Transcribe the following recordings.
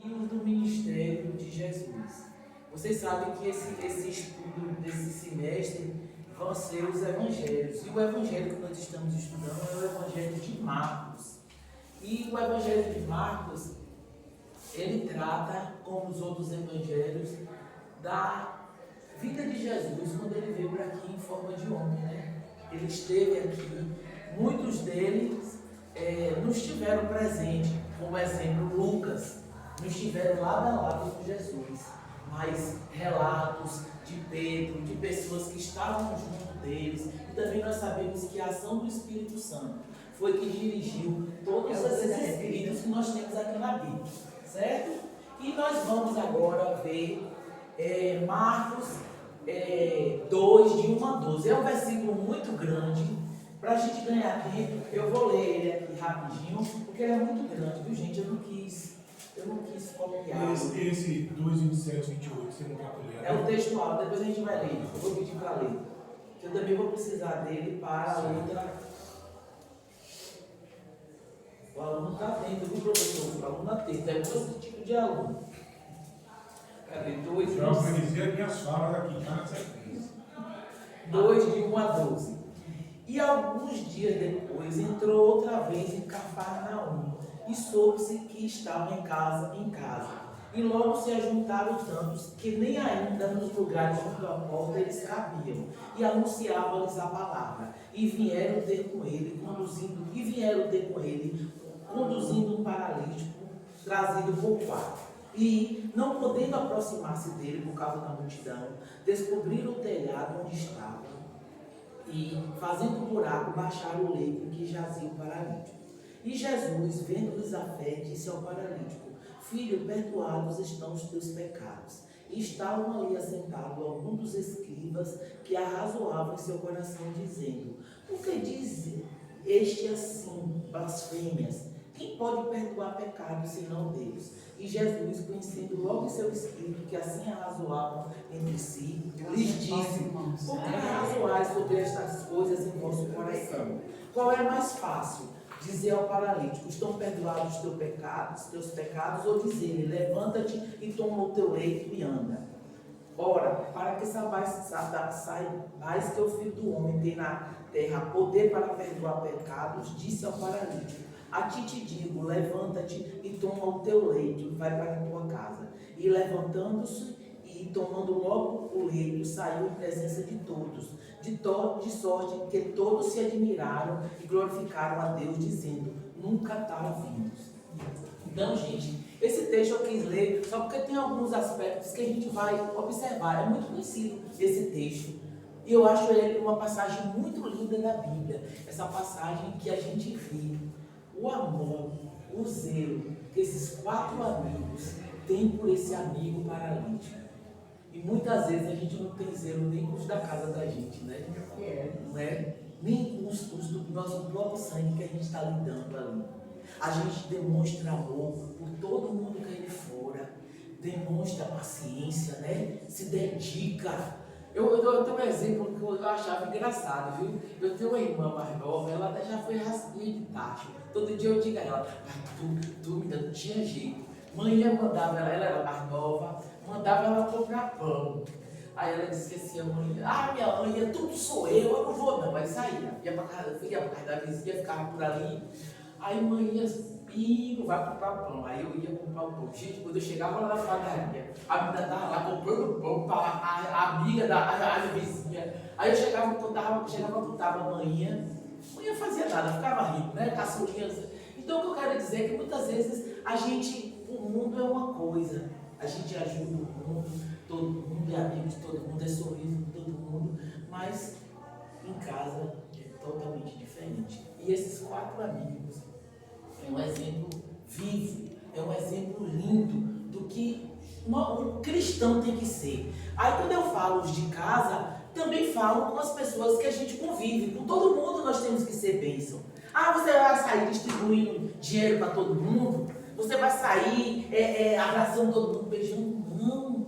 Do ministério de Jesus. Vocês sabem que esse estudo desse semestre vão ser os evangelhos. E o evangelho que nós estamos estudando é o evangelho de Marcos. E o evangelho de Marcos, ele trata, como os outros evangelhos, da vida de Jesus quando ele veio para aqui em forma de homem, né? Ele esteve aqui, muitos deles não estiveram presentes, como exemplo Lucas, não estiveram lado a lado com Jesus, mas relatos de Pedro, de pessoas que estavam junto deles, e também nós sabemos que a ação do Espírito Santo foi que dirigiu todos esses espíritos que nós temos aqui na Bíblia, certo? E nós vamos agora ver Marcos 2, de 1 a 12. É um versículo muito grande. Para a gente ganhar tempo, eu vou ler ele aqui rapidinho, porque ele é muito grande, viu, gente? Eu não quis copiar. Esse 2, 27, 28, você não está lendo? É o textual, depois a gente vai ler. Eu vou pedir para ler. Eu também vou precisar dele para a outra. O aluno está atento, viu, professor? O aluno atento. É outro tipo de aluno. Cadê? 2, eu organizei as minhas falas aqui, já na sequência. 2, de 1 a 12. E alguns dias depois entrou outra vez em Cafarnaum, e soube-se que estava em casa. E logo se ajuntaram tantos que nem ainda nos lugares junto à porta eles cabiam, e anunciavam-lhes a palavra. E vieram ter com ele, conduzindo um paralítico, trazido por quatro. E, não podendo aproximar-se dele por causa da multidão, descobriram o telhado onde estava, e, fazendo um buraco, baixaram o leito em que jazia o paralítico. E Jesus, vendo-lhes a fé, disse ao paralítico: Filho, perdoados estão os teus pecados. E estavam ali assentados alguns dos escribas que arrazoavam em seu coração, dizendo: Por que diz este assim, blasfêmias? Quem pode perdoar pecados senão Deus? E Jesus, conhecendo logo em seu espírito que assim arrazoavam entre si, lhes disse: Por que arrazoais sobre estas coisas em vosso coração? Qual é mais fácil? Dizer ao paralítico: estão perdoados os teus pecados, ou dizer-lhe: levanta-te e toma o teu leito e anda. Ora, para que saibais que o Filho do Homem tem na terra poder para perdoar pecados, disse ao paralítico: a ti te digo, levanta-te e toma o teu leito e vai para a tua casa. E levantando-se e tomando logo o leito, saiu em presença de todos, de sorte que todos se admiraram e glorificaram a Deus, dizendo: nunca tal vimos. Então, gente, esse texto eu quis ler só porque tem alguns aspectos que a gente vai observar. É muito conhecido esse texto. E eu acho ele uma passagem muito linda da Bíblia. Essa passagem que a gente vê o amor, o zelo que esses quatro amigos têm por esse amigo paralítico. E muitas vezes a gente não tem zelo nem com os da casa da gente, né? Não é? Nem com os do nosso próprio sangue que a gente está lidando ali. A gente demonstra amor por todo mundo que ele fora, demonstra paciência, né? Se dedica. Eu tenho um exemplo que eu achava engraçado, viu? Eu tenho uma irmã mais nova, ela até já foi raspinha de tacho. Todo dia eu digo a ela: tu menina, não tinha jeito. Manhã mandava ela era mais nova, mandava ela comprar pão. Aí ela dizia assim: minha mãe, tudo sou eu não vou não. Aí saía, ia para casa da vizinha, ficava por ali. Aí manhã, pingo, vai comprar pão. Aí eu ia comprar o pão. Gente, quando eu chegava lá na padaria, a menina estava lá comprando pão para a amiga da vizinha. Aí eu chegava quando estava manhã fazia nada, ficava rico, né? Caçulinhas. Então o que eu quero dizer é que muitas vezes o mundo é uma coisa. A gente ajuda o mundo, todo mundo é amigo de todo mundo, é sorriso de todo mundo, mas em casa é totalmente diferente. E esses quatro amigos é um exemplo vivo, é um exemplo lindo do que um cristão tem que ser. Aí quando eu falo os de casa, também falo com as pessoas que a gente convive. Com todo mundo nós temos que ser bênção. Você vai sair distribuindo dinheiro para todo mundo? Você vai sair abraçando todo mundo, beijando? Não.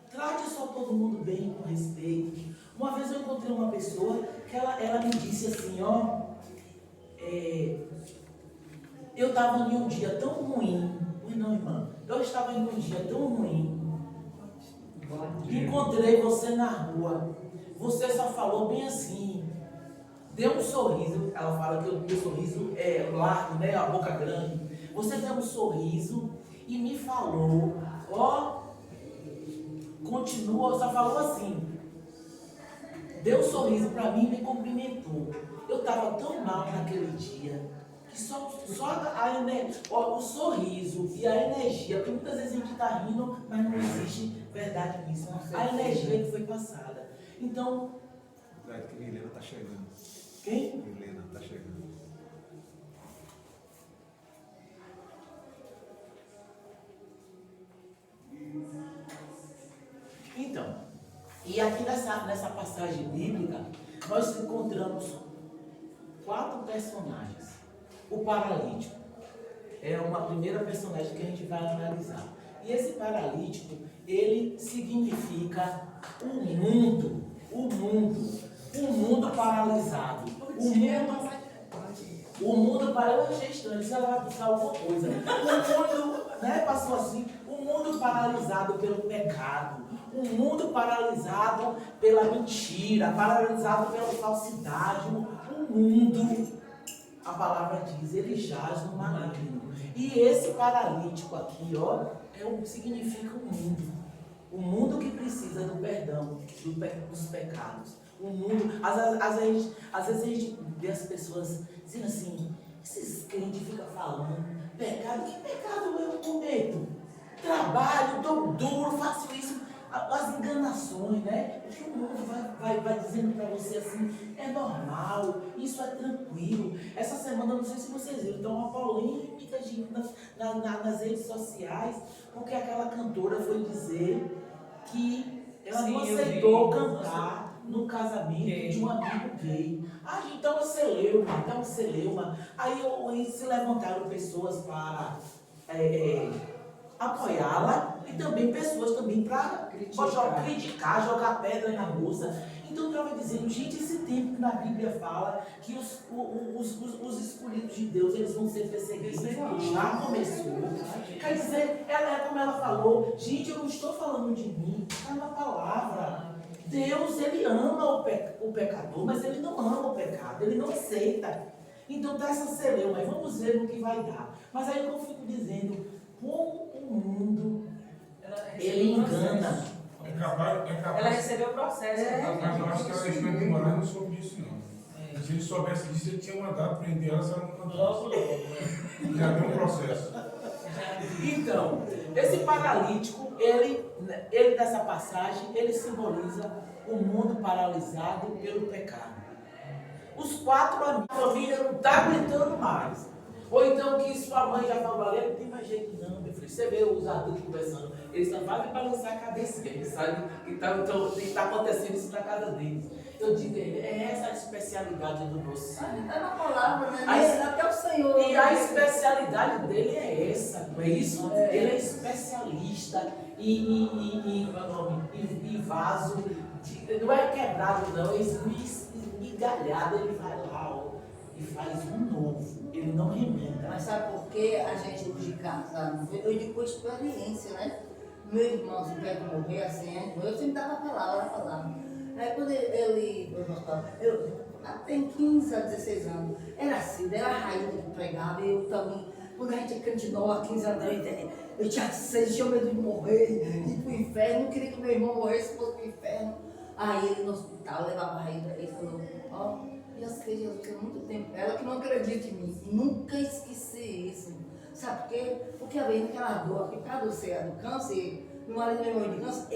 Trate só todo mundo bem, com respeito. Uma vez eu encontrei uma pessoa que ela me disse assim, eu estava em um dia tão ruim, Pois não, irmã. Eu estava em um dia tão ruim. Encontrei você na rua. Você só falou bem assim. Deu um sorriso. Ela fala que o meu sorriso é largo, né? A boca grande. Você deu um sorriso e me falou, ó, continua, só falou assim. Deu um sorriso para mim e me cumprimentou. Eu estava tão mal naquele dia que só o sorriso e a energia, porque muitas vezes a gente está rindo, mas não existe verdade nisso. A energia que foi passada. Então. Que Milena está chegando. Quem? Milena está chegando. Então, e aqui nessa passagem bíblica, nós encontramos 4 personagens. O paralítico é uma primeira personagem que a gente vai analisar. E esse paralítico, ele significa o mundo paralisado. O mundo paralisado, eu achei estranho, se ela vai buscar alguma coisa. O mundo, né, passou assim, o mundo paralisado pelo pecado, o mundo paralisado pela mentira, paralisado pela falsidade, o mundo, a palavra diz, ele jaz no maligno. E esse paralítico aqui, ó, significa o mundo que precisa do perdão dos pecados. O mundo, às vezes a gente vê as pessoas dizendo assim, esses crentes ficam falando, pecado, que pecado eu cometo? Trabalho, dou duro, faço isso, as enganações, né? O que o mundo vai dizendo para você assim, é normal, isso é tranquilo. Essa semana, não sei se vocês viram, então uma polêmica nas redes sociais, porque aquela cantora foi dizer que ela não aceitou cantar no casamento de um amigo gay. Ah, então você leu. Aí se levantaram pessoas para apoiá-la e também pessoas para criticar, jogar pedra na moça. Então eu estava dizendo, gente, esse tempo que na Bíblia fala que os escolhidos de Deus, eles vão ser perseguidos. Já começou. Quer dizer, como ela falou, gente, eu não estou falando de mim, está na palavra. Deus, ele ama o pecador, mas ele não ama o pecado, ele não aceita. Então tá essa celeuma, mas vamos ver no que vai dar. Mas aí eu fico dizendo, como o mundo, ele engana. É capaz. Ela recebeu o processo. Eu acho que ela está demorando sobre isso, não. Se ele soubesse disso, ele tinha mandado prender ela, se ela não cantou. Logo. Já deu um processo. Então, esse paralítico, ele dessa passagem, ele simboliza o mundo paralisado pelo pecado. Os 4 amigos, a família não está aguentando mais. Ou então que sua mãe já falou, olha, não tem mais jeito não, meu filho. Você vê os adultos conversando, eles só vão balançar a cabeça, eles sabem que está acontecendo isso na casa deles. Eu digo, é essa a especialidade do nosso Senhor. Está na palavra, né? Até o Senhor. E a especialidade dele é essa, não é isso? Ele é especialista em vaso, não é quebrado não, é esmigalhado, ele vai lá, ó, e faz um novo, ele não remenda. Mas sabe por que a gente de casa, eu digo com experiência, né? Meu irmão, se quer morrer assim, eu sempre dava palavra. Aí quando tem 15 a 16 anos, era assim, era a rainha que pregava, eu também, quando a gente cantinou há 15 anos, eu tinha sede, tinha medo de morrer, ir pro inferno, não queria que meu irmão morresse, fosse pro inferno. Aí ele no hospital, levava a rainha, ele falou, ó, já sei Jesus há muito tempo, ela que não acredita em mim, e nunca esqueci isso. Sabe por quê? Porque a vez naquela dor, porque cada você é do câncer, meu marido morreu de câncer,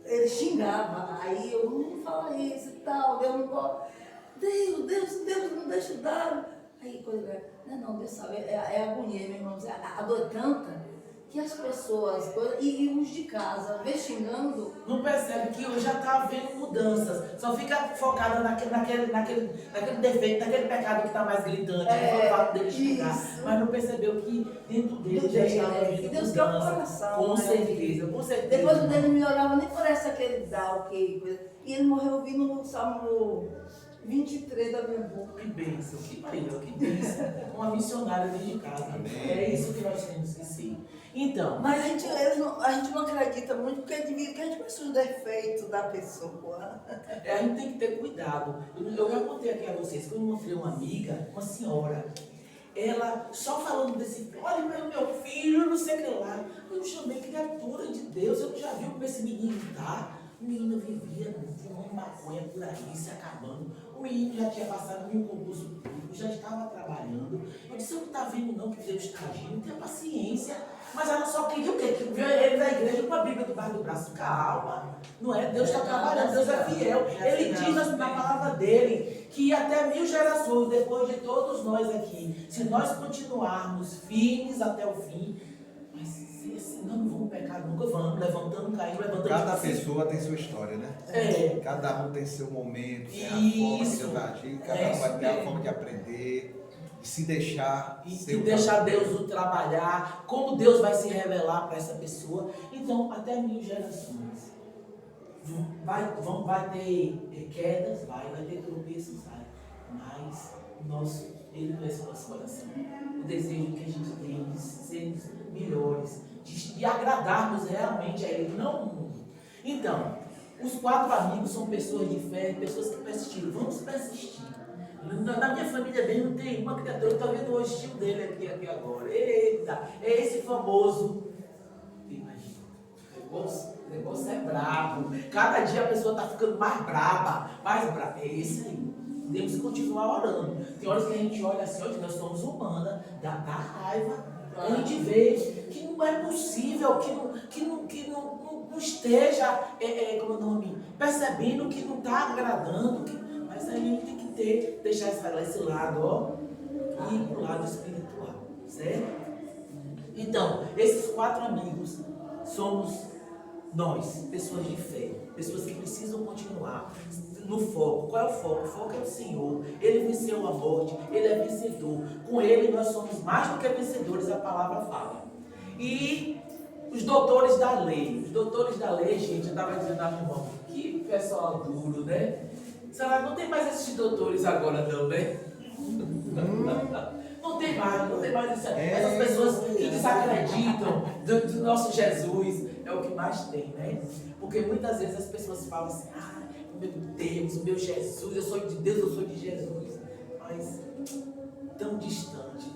ele xingava, aí eu não fala isso e tal, Deus não gosta, Deus não deixa dar. Aí coisa, não, Deus sabe, é agonia, meu irmão, a dor é tanta que as pessoas, e os de casa, vê xingando. Não percebe que já está havendo mudanças, só fica focada naquele defeito, naquele pecado que está mais gritante, o fato dele xingar, mas não percebeu que dentro dele já estava havendo mudança. Com certeza. Depois o dele me orava nem por essa que ele dá, ok, coisa. E ele morreu ouvindo o Salmo 23 da minha boca. Que bênção, que bênção, que bênção. Uma missionária dentro de casa. É isso que nós temos que ser. Então, Mas a gente não acredita muito porque a gente conhece os defeitos da pessoa. a gente tem que ter cuidado. Eu já contei aqui a vocês que eu encontrei uma amiga, uma senhora, ela só falando desse, olha meu filho, não sei o que lá. Eu chamei criatura de Deus, eu já vi como esse menino tá. O menino vivia fumando maconha por aí, se acabando. O menino já tinha passado 1000 concursos públicos, já estava trabalhando. Eu disse, você não está vendo não que Deus está agindo, tenha paciência. Mas ela só queria o quê? Que viu ele na igreja com a Bíblia debaixo do braço. Calma, não é? Deus está trabalhando, Deus é fiel. Ele diz na palavra dele que até 1000 gerações, depois de todos nós aqui, se nós continuarmos firmes até o fim, mas se não vamos pecar nunca, vamos, levantando, caindo, levantando. Cada pessoa tem sua história, né? É. Cada um tem seu momento, tem a Isso. forma de agir, cada um vai ter a forma de aprender, de se deixar. E deixar Deus o trabalhar, como Deus vai se revelar para essa pessoa. Então, até 1000 gerações. Vai ter quedas, vai ter tropeços, vai. Mas Ele conhece o nosso coração. O desejo que a gente tem de sermos melhores, de agradarmos realmente a Ele, não o mundo. Então, os 4 amigos são pessoas de fé, pessoas que persistiram. Vamos persistir. Na minha família mesmo tem uma criatura, eu estou vendo hoje o estilo dele aqui agora. Eita, é esse famoso. Imagina, o negócio é brabo. Cada dia a pessoa está ficando mais braba, mais braba. É esse aí. Temos que continuar orando. Tem horas que a gente olha assim, onde nós somos humanas, dá raiva. A gente vê que não é possível, que não esteja, como é o nome, percebendo que não está agradando. Mas aí a gente tem que deixar esse lado, ó, e ir para o lado espiritual, certo? Então, esses 4 amigos somos nós, pessoas de fé, pessoas que precisam continuar no foco. Qual é o foco? O foco é o Senhor. Ele venceu a morte, Ele é vencedor. Com Ele nós somos mais do que vencedores, a palavra fala. E os doutores da lei, gente, eu estava dizendo a minha irmã, que pessoal duro, né? Será que não tem mais esses doutores agora não, né? Não tem mais essas pessoas que desacreditam do nosso Jesus. É o que mais tem, né? Porque muitas vezes as pessoas falam assim, meu Deus, meu Jesus, eu sou de Deus, eu sou de Jesus. Mas tão distante.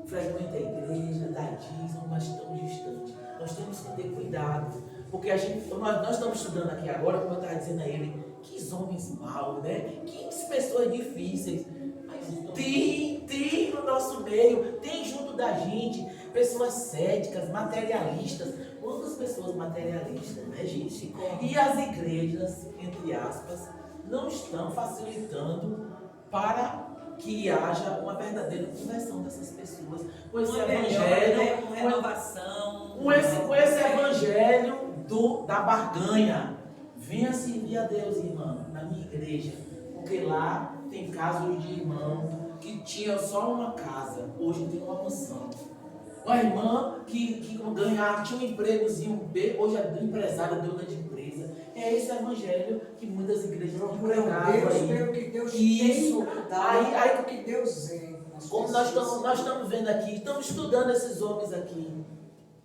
Frequenta a igreja, dá dízimo, mas tão distante. Nós temos que ter cuidado. Porque nós estamos estudando aqui agora, como eu estava dizendo a ele, que homens maus, né? Que pessoas difíceis. Mas tem no nosso meio, tem junto da gente pessoas céticas, materialistas. Quantas pessoas materialistas, né, gente? E as igrejas, entre aspas, não estão facilitando para que haja uma verdadeira conversão dessas pessoas com esse evangelho, com renovação, com esse evangelho da barganha. Venha servir a Deus, irmão, na minha igreja, porque lá tem casos de irmão que tinha só uma casa, hoje tem uma mansão. Uma irmã que ganhava, tinha um empregozinho B, hoje é empresária, dona de empresa. É esse evangelho que muitas igrejas não pregavam aí. Pelo que Deus Isso. Aí, o que Deus é. como nós estamos vendo aqui, estamos estudando esses homens aqui.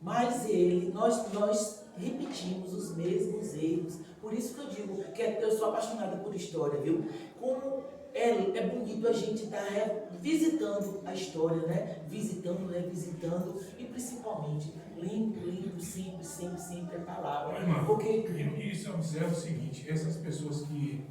Mas nós repetimos os mesmos erros. Por isso que eu digo que eu sou apaixonada por história, viu? Como é bonito a gente estar visitando a história, né? Visitando, revisitando e principalmente lendo sempre a palavra. Irmão, Porque isso observa o seguinte, essas pessoas que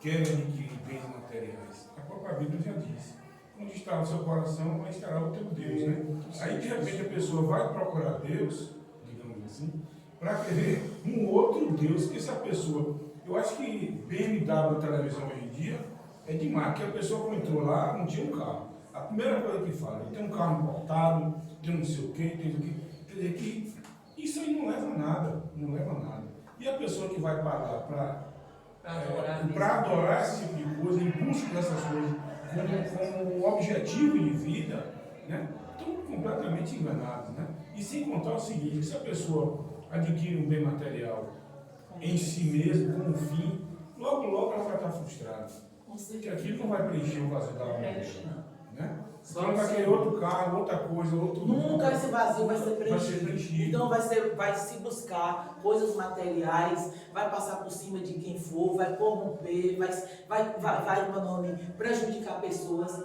querem adquirir bens materiais, a própria Bíblia já diz, onde está o seu coração, vai estar o teu Deus, né? Aí de repente a pessoa vai procurar Deus, digamos assim, para querer um outro Deus, que essa pessoa, eu acho que BMW na televisão hoje em dia é demais, que a pessoa quando entrou lá não tinha um carro. A primeira coisa que fala, tem um carro importado, tem não sei o quê, tem o quê. Quer dizer que isso aí não leva a nada, não leva a nada. E a pessoa que vai para lá para adorar esse tipo de coisa, em busca dessas coisas, como objetivo de vida, né? Estão completamente enganados, né? E sem contar o seguinte, se a pessoa adquire um bem material em si mesmo, como fim, logo ela vai estar frustrada. Porque aquilo não vai preencher o vazio da alma dele, Preenche, não. né? Só Então vai o querer Senhor. outro carro, outra coisa, outro... Nunca esse vazio vai ser Vai ser preenchido. preenchido. Então vai se buscar coisas materiais, vai passar por cima de quem for, vai corromper, meu nome, prejudicar pessoas.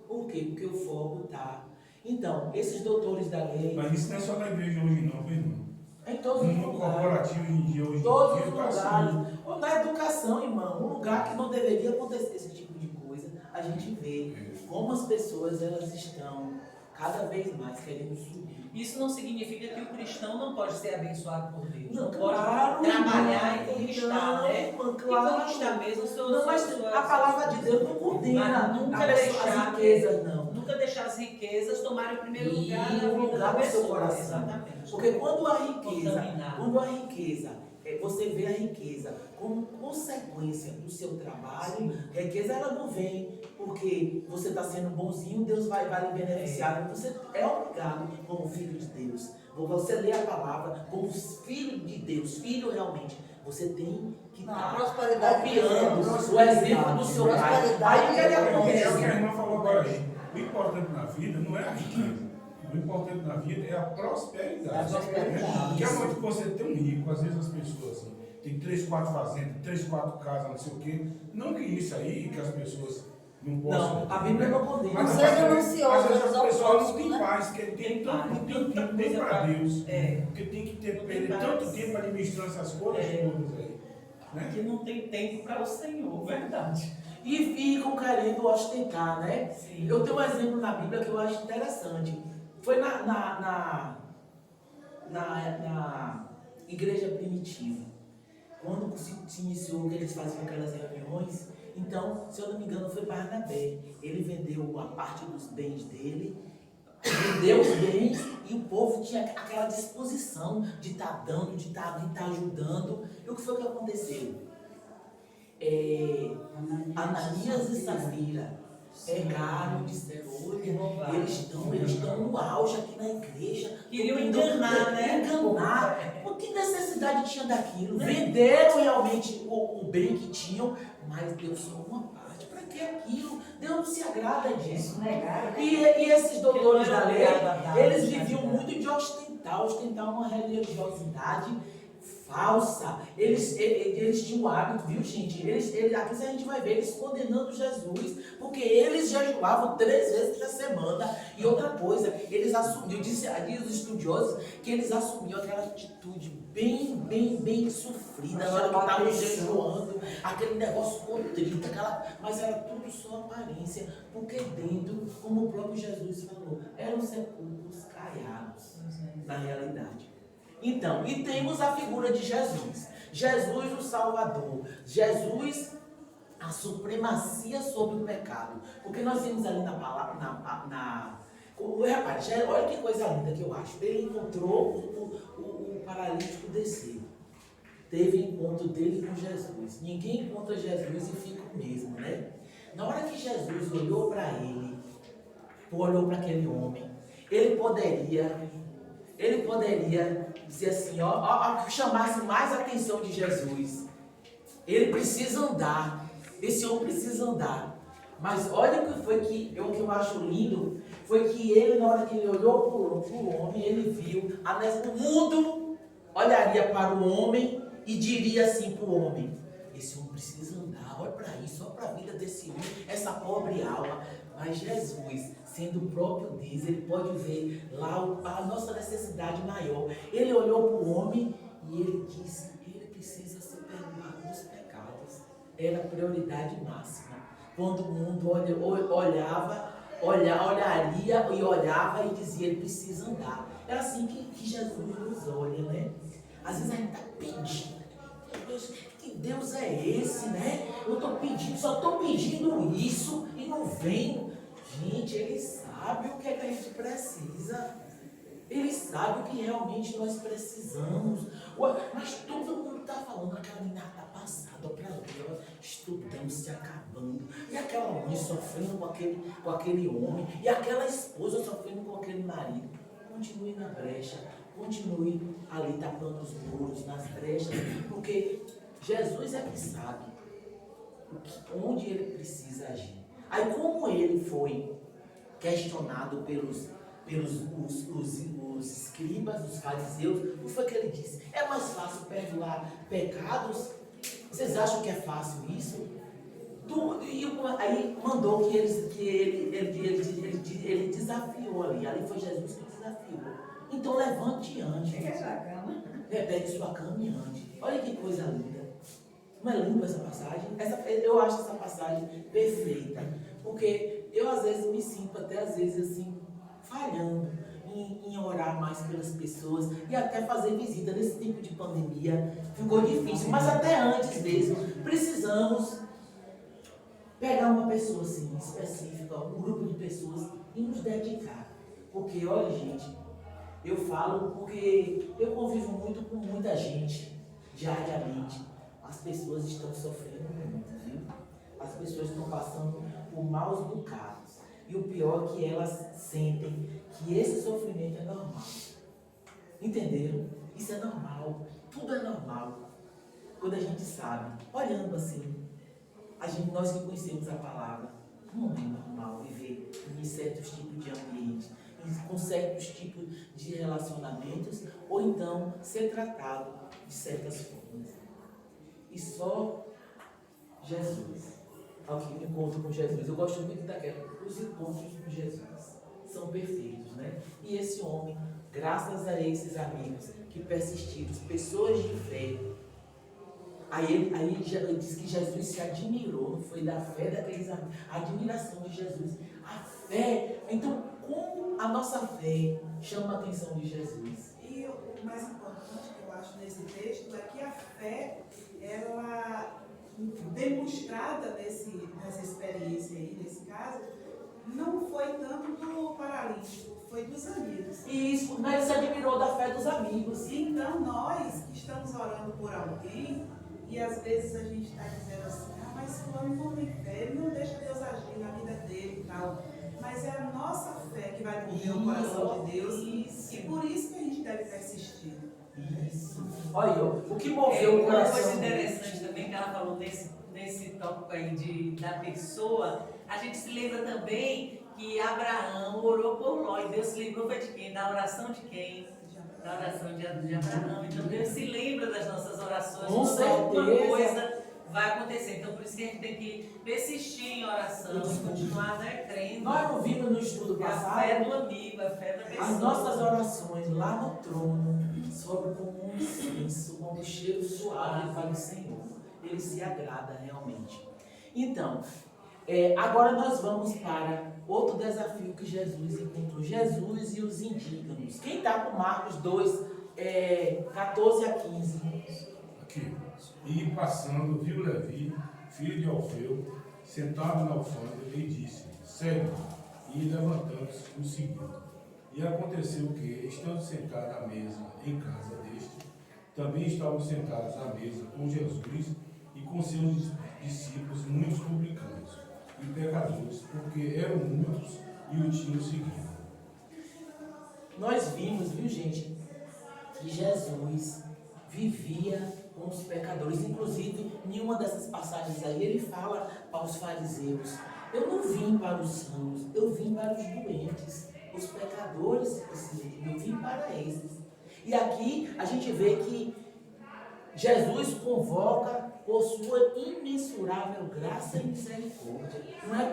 Por quê? Porque o foco está. Então, esses doutores da lei, Mas isso não é só na igreja hoje não, viu, irmão? em todos No os mundo lugares. corporativo hoje em dia, Todos os tá assim. lugares. Ou na educação, irmão, um lugar que não deveria acontecer esse tipo de coisa, a gente vê como as pessoas elas estão cada vez mais querendo subir. Isso não significa que o cristão não pode ser abençoado por Deus. Não, Claro, pode trabalhar irmão, e conquistar, não, né? claro. E conquistar mesmo os seus... Não, mas a palavra de Deus não condena Mas nunca as deixar riquezas, não. Nunca deixar as riquezas tomarem o primeiro E lugar na o vida lugar da do seu pessoa. coração. Exatamente. Porque quando a Contaminar. riqueza, você vê a riqueza como consequência do seu trabalho, a riqueza ela não vem porque você está sendo bonzinho, Deus vai lhe beneficiar. Você é obrigado, como filho de Deus. Você lê a palavra como filho de Deus, filho realmente. Você tem que Não, a estar prosperidade copiando é o exemplo do seu pai. prosperidade Aí o que ele É o que a acontece? irmã falou agora aí. O importante na vida não é a riqueza. O importante na vida é a prosperidade. É a prosperidade. Porque a noite que você é tão rico, às vezes as pessoas assim, tem 3, 4 fazendas, 3, 4 casas, não sei o quê. Não que isso aí, que as pessoas não possam. Não, a Bíblia não condena. Mas Não seja às vezes ganancioso, as pessoas não né? têm paz, porque tem tanto Tem tempo tanta coisa para pra- Deus. É. Porque tem que ter Não tem perder paz. tanto tempo administrando essas coisas todas aí. Né? Que não tem tempo para o Senhor, verdade. E ficam querendo ostentar, né? Sim. Eu tenho um exemplo na Bíblia que eu acho interessante. Foi na igreja primitiva, quando se iniciou que eles faziam aquelas reuniões. Então, se eu não me engano, foi Barnabé. Ele vendeu a parte dos bens dele, vendeu os bens e o povo tinha aquela disposição de estar dando, de estar ajudando. E o que foi que aconteceu? Ananias e Safira pegaram e disseram: olha, eles estão no auge aqui na igreja. Queriam tentando enganar, né? Enganar. Por que necessidade tinha daquilo? Venderam realmente o bem que tinham, mas deu só uma parte. Para que aquilo? Deus não se agrada disso. E esses doutores da lei, eles viviam muito de ostentar uma religiosidade falsa. Eles tinham o hábito, viu, gente? Aqui a gente vai ver eles condenando Jesus, porque eles jejuavam 3 vezes na semana. E outra coisa, eles assumiam, diz os estudiosos, que eles assumiam aquela atitude bem sofrida na hora que estavam jejuando, aquele negócio contrito, mas era tudo só aparência, porque dentro, como o próprio Jesus falou, eram sepulcros caiados na realidade. Então, e temos a figura de Jesus. Jesus o Salvador. Jesus a supremacia sobre o pecado. Porque nós vimos ali na palavra, rapaz, olha que coisa linda que eu acho. Ele encontrou o paralítico descer. Teve encontro dele com Jesus. Ninguém encontra Jesus e fica o mesmo, né? Na hora que Jesus olhou para ele, olhou para aquele homem, ele poderia dizer assim, que chamasse mais a atenção de Jesus. Ele precisa andar. Esse homem precisa andar. Mas olha o que foi o que eu acho lindo, foi que ele, na hora que ele olhou para o homem, ele viu, o mundo olharia para o homem e diria assim para o homem: esse homem precisa andar, olha para isso, olha para a vida desse homem, essa pobre alma. Mas Jesus, sendo o próprio Deus, ele pode ver lá a nossa necessidade maior. Ele olhou para o homem e ele disse: ele precisa ser perdoado dos pecados. Era a prioridade máxima. Quando o mundo olharia e olhava e dizia: ele precisa andar. É assim que Jesus nos olha, né? Às vezes a gente está pedindo. Que Deus é esse, né? Eu estou pedindo, só estou pedindo isso e não venho. Gente, Ele sabe o que é que a gente precisa. Ele sabe o que realmente nós precisamos. Mas todo mundo está falando, aquela menina está passada para ela, estudando, se acabando. E aquela mãe sofrendo com aquele homem. E aquela esposa sofrendo com aquele marido. Continue na brecha. Continue ali tapando os muros, nas brechas, porque Jesus é que sabe o onde ele precisa agir. Aí como ele foi questionado pelos os escribas, os fariseus, o que foi que ele disse? É mais fácil perdoar pecados? Vocês acham que é fácil isso? Aí mandou que ele desafiou ali foi Jesus que desafiou. Então levante e ande. Pegue sua cama e ande. Olha que coisa linda. Não é linda essa passagem? Eu acho essa passagem perfeita. Porque eu às vezes me sinto até às vezes assim, falhando em orar mais pelas pessoas e até fazer visita nesse tempo de pandemia. Ficou difícil, mas até antes mesmo, precisamos pegar uma pessoa assim, específica, um grupo de pessoas e nos dedicar. Porque, olha gente, eu falo porque eu convivo muito com muita gente, diariamente. As pessoas estão sofrendo muito, viu? As pessoas estão passando por maus bocados. E o pior é que elas sentem que esse sofrimento é normal. Entenderam? Isso é normal. Tudo é normal. Quando a gente sabe, olhando assim, nós que conhecemos a palavra, não é normal viver em certos tipos de ambientes, com certos tipos de relacionamentos, ou então ser tratado de certas formas. E só Jesus, ao que me encontro com Jesus, eu gosto muito os encontros com Jesus, são perfeitos, né? E esse homem, graças a esses amigos que persistiram, pessoas de fé, aí diz que Jesus se admirou, foi da fé daqueles amigos, a admiração de Jesus, a fé. Então, como a nossa fé chama a atenção de Jesus? E o mais importante que eu acho nesse texto é que a fé, ela demonstrada nessa experiência aí, nesse caso, não foi tanto do paralítico, foi dos amigos. Isso, mas ele se admirou da fé dos amigos. Então nós que estamos orando por alguém, e às vezes a gente está dizendo assim, mas fulano não tem fé, ele não deixa Deus agir na vida dele e tal. Mas é a nossa fé que vai mover o coração de Deus, e por isso que a gente deve persistir. Isso. Olha, o que moveu o coração. Uma coisa interessante também que ela falou nesse tópico aí da pessoa, a gente se lembra também que Abraão orou por Ló, e Deus se lembrou foi de quem? Da oração de quem? Da oração de Abraão. Então Deus se lembra das nossas orações. Com certeza. Alguma coisa vai acontecer. Então por isso que a gente tem que persistir em oração, continuar, né, crendo. Nós não vimos no estudo É a passado. fé do amigo, a fé da pessoa. As nossas orações lá no trono sobem como um incenso, como um cheiro suave para o Senhor. Ele se agrada realmente. Então, agora nós vamos para outro desafio que Jesus encontrou. Jesus e os indígenas. Quem está com Marcos 2, 14 a 15? Aqui. E passando, viu Levi, filho de Alfeu, sentado na alfândega, e disse: segue. E levantando-se, o seguiu. E aconteceu que, estando sentado à mesa em casa deste, também estavam sentados à mesa com Jesus e com seus discípulos muitos publicanos e pecadores, porque eram muitos e o tinham seguido. Nós vimos, viu gente, que Jesus vivia com os pecadores. Inclusive, em uma dessas passagens aí, ele fala para os fariseus: eu não vim para os sãos, eu vim para os doentes, os pecadores precisam de mim, eu vim para esses. E aqui a gente vê que Jesus convoca por sua imensurável graça e misericórdia. Não é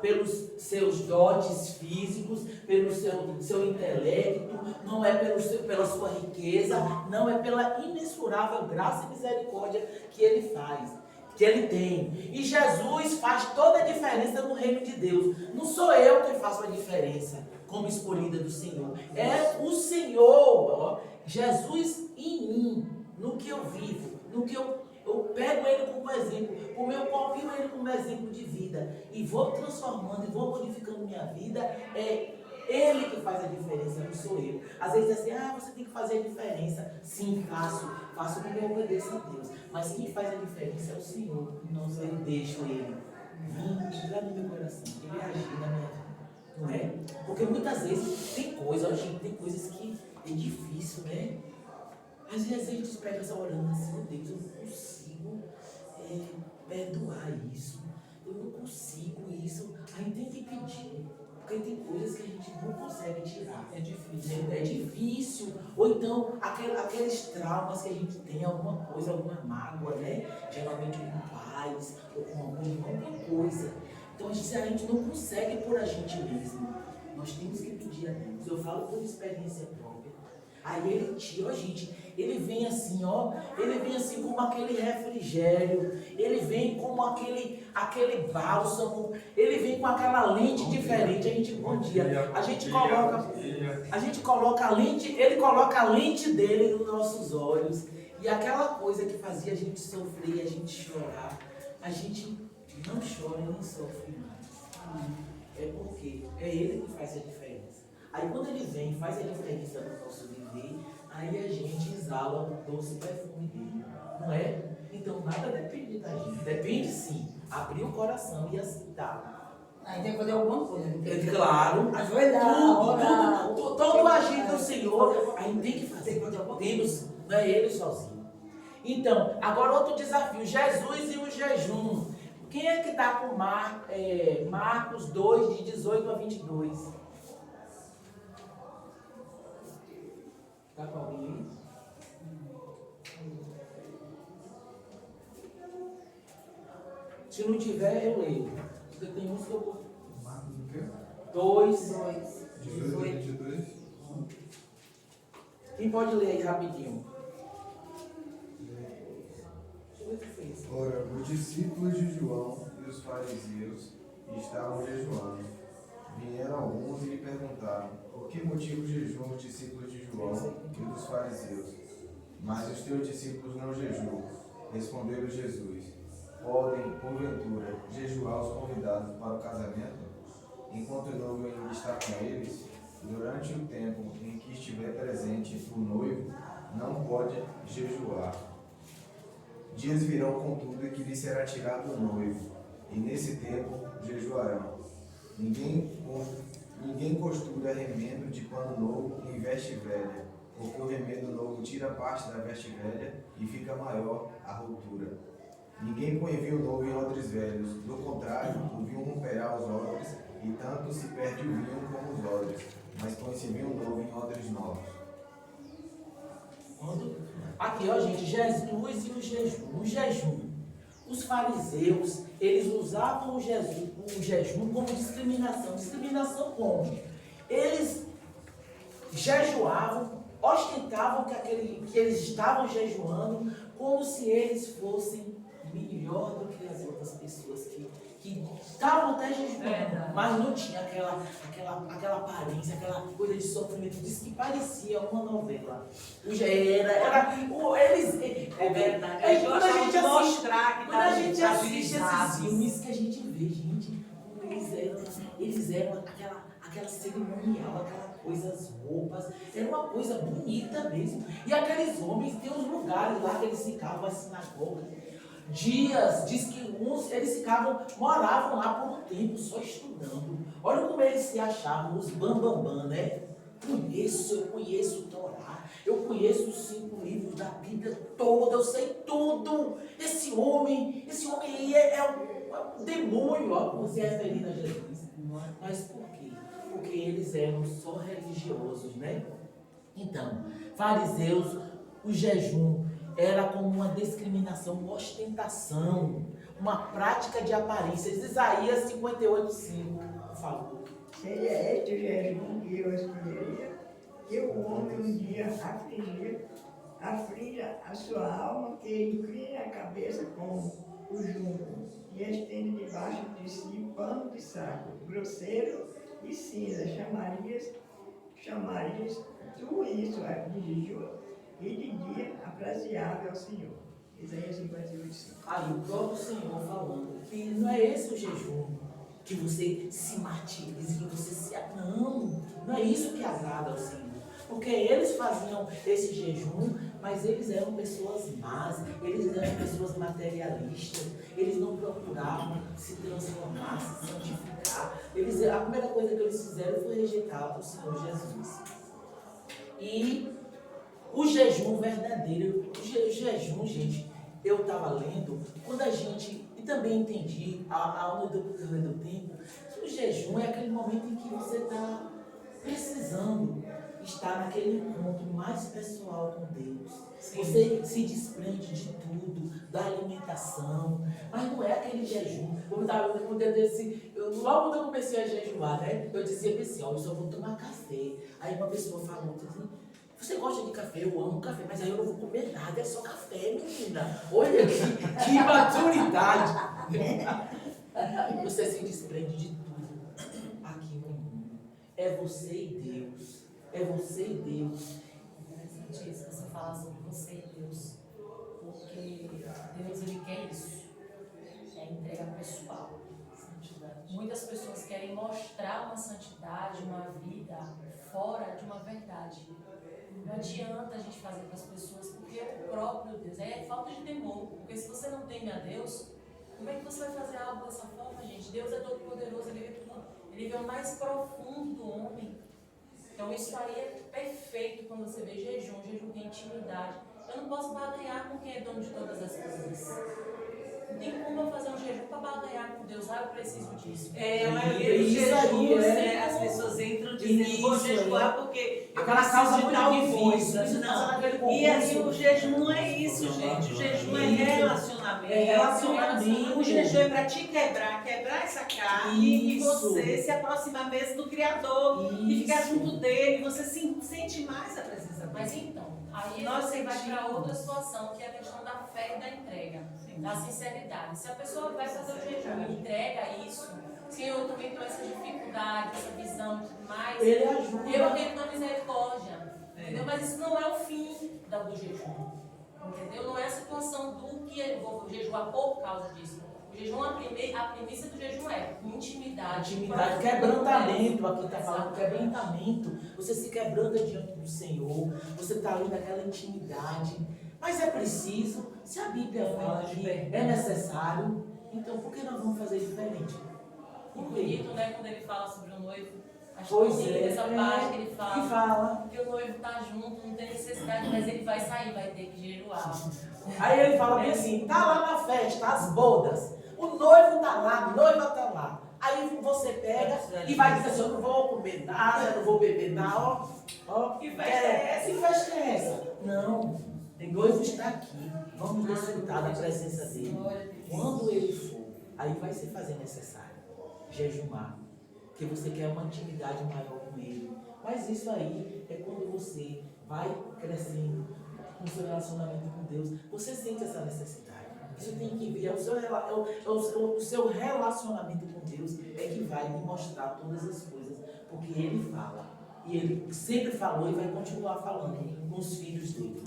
pelos seus dotes físicos, pelo seu intelecto, não é pela sua riqueza, não é pela imensurável graça e misericórdia que ele faz, que ele tem. E Jesus faz toda a diferença no reino de Deus. Não sou eu que faço a diferença como escolhida do Senhor. É o Senhor, Jesus em mim, no que eu vivo, no que eu pego ele como exemplo, eu copio ele como exemplo de vida e vou transformando e vou modificando minha vida. É ele que faz a diferença, não sou eu. Às vezes é assim, você tem que fazer a diferença. Sim, faço porque eu obedeço a Deus. Mas quem faz a diferença é o Senhor. Eu deixo ele vir entrar no meu coração, ele agir na minha vida. Não é? Porque muitas vezes tem coisas que é difícil, né? Às vezes a gente pega essa orando assim, meu Deus, eu não consigo perdoar isso. Eu não consigo isso. A gente tem que pedir. Porque tem coisas que a gente não consegue tirar. É difícil. É difícil. Ou então, aqueles traumas que a gente tem, alguma coisa, alguma mágoa, né? Geralmente com pais, ou com algum irmão, alguma coisa. Então, a gente não consegue por a gente mesmo. Nós temos que pedir a Deus. Eu falo por experiência própria. Aí ele tira, ó gente, ele vem assim, ó, ele vem assim como aquele refrigério, ele vem como aquele bálsamo, ele vem com aquela lente diferente. A gente coloca a lente, ele coloca a lente dele nos nossos olhos, e aquela coisa que fazia a gente sofrer, a gente chorar, a gente não chora nem sofre mais. É porque é ele que faz a diferença. Aí quando ele vem e faz a diferença no nosso viver, aí a gente exala o doce perfume dele, não é? Então nada depende da gente. Depende sim, abrir o coração e aceitar. Aí tem que fazer alguma coisa. Claro, Ajoelhar, orar. todo agir do Senhor, a gente tem que fazer. Temos, não é ele sozinho. Então, agora outro desafio, Jesus e o jejum. Quem é que está com Marcos 2, de 18 a 22? Está com alguém aí? Se não tiver, eu leio. Porque tem uns que eu vou. Marcos o quê? 2. 18 a 22. Quem pode ler aí rapidinho? Deixa eu ver o que fez. Ora, os discípulos de João e os fariseus estavam jejuando. Vieram alguns e lhe perguntaram: por que motivo jejuam os discípulos de João e dos fariseus, mas os teus discípulos não jejuam? Respondeu Jesus: podem, porventura, jejuar os convidados para o casamento, enquanto o noivo ainda está com eles? Durante o tempo em que estiver presente o noivo, não pode jejuar. Dias virão, contudo, em que lhe será tirado o noivo, e nesse tempo jejuarão. Ninguém costura remendo de pano novo em veste velha, porque o remendo novo tira parte da veste velha e fica maior a rotura. Ninguém põe vinho novo em odres velhos, do contrário, o vinho romperá os odres, e tanto se perde o vinho como os odres, mas põe-se vinho novo em odres novos. Aqui, ó, gente, Jesus e o jejum. O jejum. Os fariseus, eles usavam o jejum como discriminação. Discriminação como? Eles jejuavam, ostentavam que eles estavam jejuando, como se eles fossem melhor do que as outras pessoas que estavam até jejuando, mas não tinha aquela aparência, aquela coisa de sofrimento. Diz que parecia uma novela. Eles, É verdade. quando a gente mostrar que quando a gente tá assiste esses agilizados. filmes que a gente vê, gente, eles eram aquela cerimonial, aquela coisa, as roupas, era uma coisa bonita mesmo. E aqueles homens, tem uns lugares lá que eles ficavam, a sinagoga, dias, diz que uns, eles moravam lá por um tempo, só estudando. Olha como eles se achavam, os bambambam, né? Eu conheço o Torá, eu conheço os 5 livros da Bíblia toda, eu sei tudo. Esse homem aí é um demônio, ó, como se referindo a Jesus. Mas por quê? Porque eles eram só religiosos, né? Então, fariseus, o jejum era como uma discriminação, uma ostentação, uma prática de aparências. Isaías 58:5 falou. Seria este o jejum que eu escolheria, que o homem um dia aflige a sua alma, que inclina a cabeça com o junco e estende debaixo de si pano de saco, grosseiro e cinza. Chamarias tu isso de jejum e de dia aprazível ao Senhor. Isaías 58:5. Aí o próprio Senhor falando que não é esse o jejum, que você se martirize, que você se... Não é isso que agrada ao Senhor. Porque eles faziam esse jejum, mas eles eram pessoas más, eles eram pessoas materialistas, eles não procuravam se transformar, se santificar. A primeira coisa que eles fizeram foi rejeitar o Senhor Jesus. E o jejum verdadeiro, o jejum, gente, eu estava lendo, quando a gente... também entendi, ao decorrer do tempo, que o jejum é aquele momento em que você está precisando estar naquele encontro mais pessoal com Deus. Sim. Você se desprende de tudo, da alimentação, mas não é aquele jejum. Logo quando eu comecei a jejuar, né? Eu dizia assim, ó, eu só vou tomar café. Aí uma pessoa falou assim, você gosta de café? Eu amo café, mas aí eu não vou comer nada, é só café, menina. Olha que maturidade. Você se desprende de tudo aqui no mundo. É você e Deus. É você e Deus. Interessante isso, você falar sobre você e Deus, porque Deus, ele quer isso, é entrega pessoal, santidade. Muitas pessoas querem mostrar uma santidade, uma vida fora de uma verdade. Não adianta a gente fazer para as pessoas, porque o próprio Deus, é falta de temor, porque se você não teme a Deus, como é que você vai fazer algo dessa forma, gente? Deus é todo poderoso, ele vê tudo, ele vê o mais profundo do homem. Então isso aí é perfeito quando você vê jejum tem intimidade. Eu não posso barganhar com quem é dono de todas as coisas. Não tem como eu fazer um jejum para barganhar com Deus. Eu preciso disso. A maioria dos jejuns, as pessoas entram dizendo, vou jejuar porque eu aquela causa preciso de muito tal difícil. coisa. Não. E E o jejum não é isso, gente. O jejum é relacionamento. É relacionamento. O jejum é para te quebrar essa carne e Isso. você se aproximar mesmo do Criador e ficar Isso. junto dele. Você sente mais a presença dele. Mas então, aí Nós você vai sentimos. para outra situação, que é a questão da fé e da entrega, da sinceridade. Se a pessoa vai fazer o jejum e entrega isso, se eu também tenho essa dificuldade, essa visão e tudo mais, Ele ajuda. eu tenho uma misericórdia. Entendeu? Mas isso não é o fim do jejum. Entendeu? Não é a situação do que eu vou jejuar por causa disso. O jejum, a premissa do jejum é intimidade. Intimidade, quebrantamento, aqui está falando quebrantamento. Você se quebranta diante do Senhor, você está ali naquela intimidade. Mas é preciso, se a Bíblia fala que é necessário, então por que nós vamos fazer diferente? O bonito, né, quando ele fala sobre o noivo. Acho Pois bonito é, essa parte que ele que fala. fala. Que o noivo está junto, não tem necessidade, mas ele vai sair, vai ter que jejuar. Aí ele fala bem assim, tá lá na festa, as bodas, o noivo tá lá, a noiva tá lá. Aí você pega e vai dizer assim, eu não vou comer nada, eu não vou beber nada, ó. Que festa é essa? Que festa é essa? Não, o noivo está aqui, vamos desfrutar da presença dele. Quando ele for, aí vai se fazer necessário jejumar, porque você quer uma intimidade maior com ele. Mas isso aí é quando você vai crescendo no seu relacionamento com Deus, você sente essa necessidade. Você tem que ver, o seu relacionamento com Deus é que vai lhe mostrar todas as coisas, porque Ele fala, e Ele sempre falou e vai continuar falando com os filhos dele.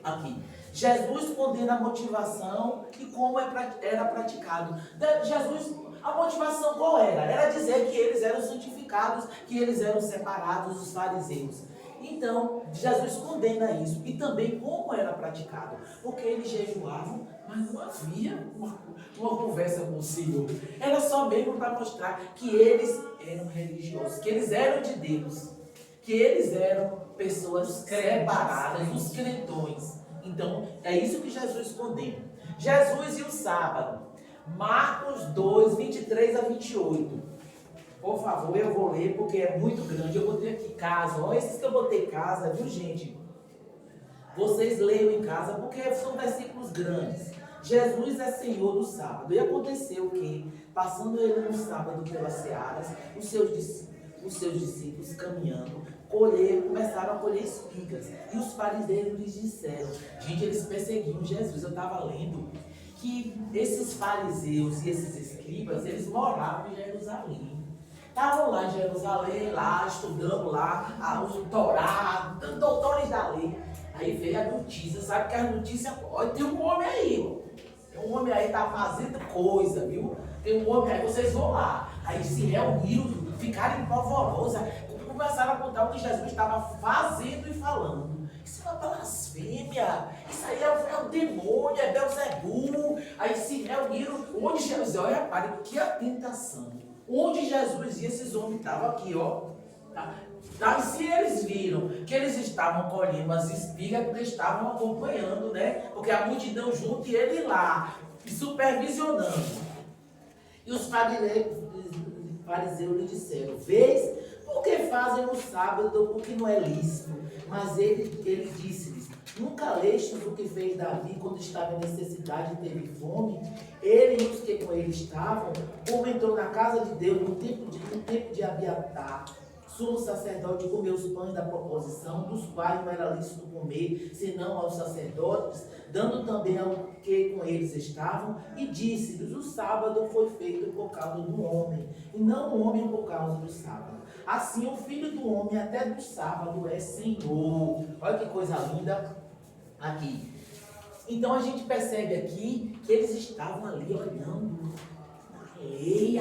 Aqui, Jesus condena a motivação e como era praticado. Jesus, a motivação qual era? Era dizer que eles eram santificados, que eles eram separados dos fariseus. Então, Jesus condena isso. E também como era praticado. Porque eles jejuavam, mas não havia uma conversa com o Senhor. Era só mesmo para mostrar que eles eram religiosos, que eles eram de Deus, que eles eram pessoas separadas, os crentões. Então, é isso que Jesus condena. Jesus e o sábado. Marcos 2, 23 a 28. Por favor, eu vou ler porque é muito grande. Eu botei aqui casa. Olha esses que eu botei casa, viu, gente? Vocês leiam em casa porque são versículos grandes. Jesus é Senhor do sábado. E aconteceu que, passando ele no sábado pelas searas, os seus discípulos caminhando, começaram a colher espigas. E os fariseus lhes disseram, gente, eles perseguiam Jesus. Eu estava lendo que esses fariseus e esses escribas, eles moravam em Jerusalém. Estavam lá em Jerusalém, lá, estudando lá, os Torá, doutores da lei. Aí veio a notícia, sabe que a notícia, olha, tem um homem aí, ó. Tem um homem aí que tá fazendo coisa, viu? Tem um homem aí, vocês vão lá. Aí se reuniram, ficaram em polvorosa, começaram a contar o que Jesus estava fazendo e falando. Isso é uma blasfêmia, isso aí é o demônio, é Belzebu. Aí se reuniram, onde Jesus, olha, pare, que tentação. Onde Jesus ia, esses homens estavam aqui, ó. Tá? Se eles viram que eles estavam colhendo as espigas, porque estavam acompanhando, né? Porque a multidão junto e ele lá, e supervisionando. E os fariseus lhe disseram: vês, por que fazem no sábado o que não é lícito? Mas ele disse-lhes: nunca lestes o que fez Davi quando estava em necessidade e teve fome? Ele e os que com ele estavam, como entrou na casa de Deus no tempo de Abiatar, sumo sacerdote, comeu os pães da proposição, dos quais não era lícito comer, senão aos sacerdotes, dando também ao que com eles estavam, e disse-lhes: o sábado foi feito por causa do homem, e não o homem por causa do sábado. Assim o Filho do Homem até do sábado é Senhor. Olha que coisa linda aqui. Então a gente percebe aqui que eles estavam ali olhando a lei.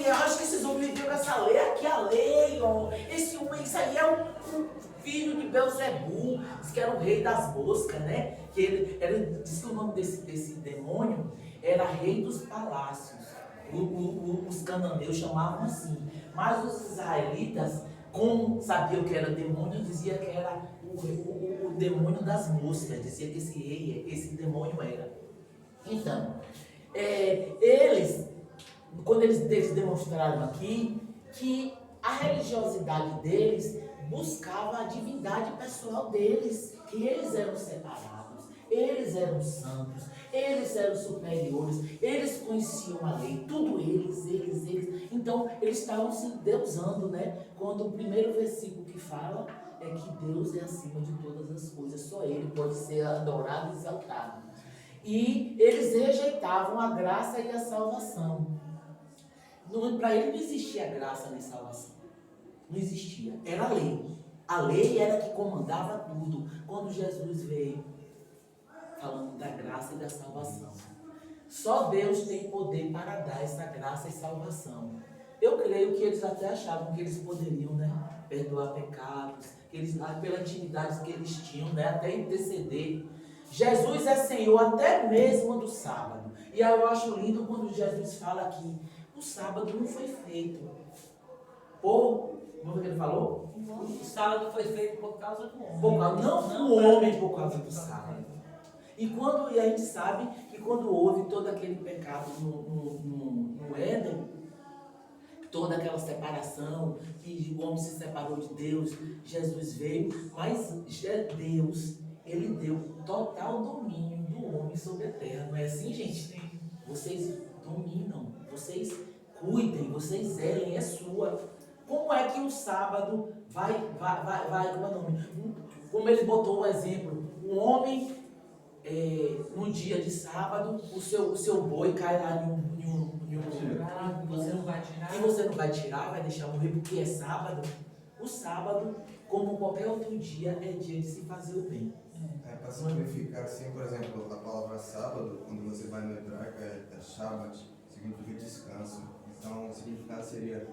Eu acho que esses homens viviam essa lei aqui, a lei, ó. Esse homem, isso aí é um filho de Belzebu, diz que era o rei das moscas, né? Que ele era, diz que o nome desse demônio era rei dos palácios. Os cananeus chamavam assim. Mas os israelitas, como sabiam que era demônio, dizia que era o demônio das moscas, dizia que esse demônio era. Então, quando eles demonstraram aqui que a religiosidade deles buscava a divindade pessoal deles, que eles eram separados, eles eram santos, eles eram superiores, eles conheciam a lei, tudo eles. Então, eles estavam se deusando, né? Quando o primeiro versículo que fala é que Deus é acima de todas as coisas, só Ele pode ser adorado e exaltado. E eles rejeitavam a graça e a salvação. Para ele não existia graça nem salvação. Não existia. Era a lei. A lei era que comandava tudo. Quando Jesus veio, falando da graça e da salvação. Só Deus tem poder para dar essa graça e salvação. Eu creio que eles até achavam que eles poderiam, né, perdoar pecados, que eles, pela intimidade que eles tinham, né, até interceder. Jesus é Senhor até mesmo do sábado. E aí eu acho lindo quando Jesus fala aqui: o sábado não foi feito como é que ele falou? O sábado foi feito por causa do homem. Não o homem por causa do sábado. E a gente sabe que quando houve todo aquele pecado no Éden, toda aquela separação, que o homem se separou de Deus, Jesus veio, mas Deus, Ele deu total domínio do homem sobre a terra. Não é assim, gente? Vocês dominam, vocês cuidem, vocês zelem, é sua. Como é que o sábado vai, como é o nome? Como ele botou o exemplo, um homem, no dia de sábado, o seu boi cai lá em um você não vai tirar. E você não vai tirar, vai deixar morrer porque é sábado. O sábado, como qualquer outro dia, é dia de se fazer o bem. Para simplificar assim, por exemplo, a palavra sábado, quando você vai no hebraico, é Shabbat, significa descanso. Então, o significado seria: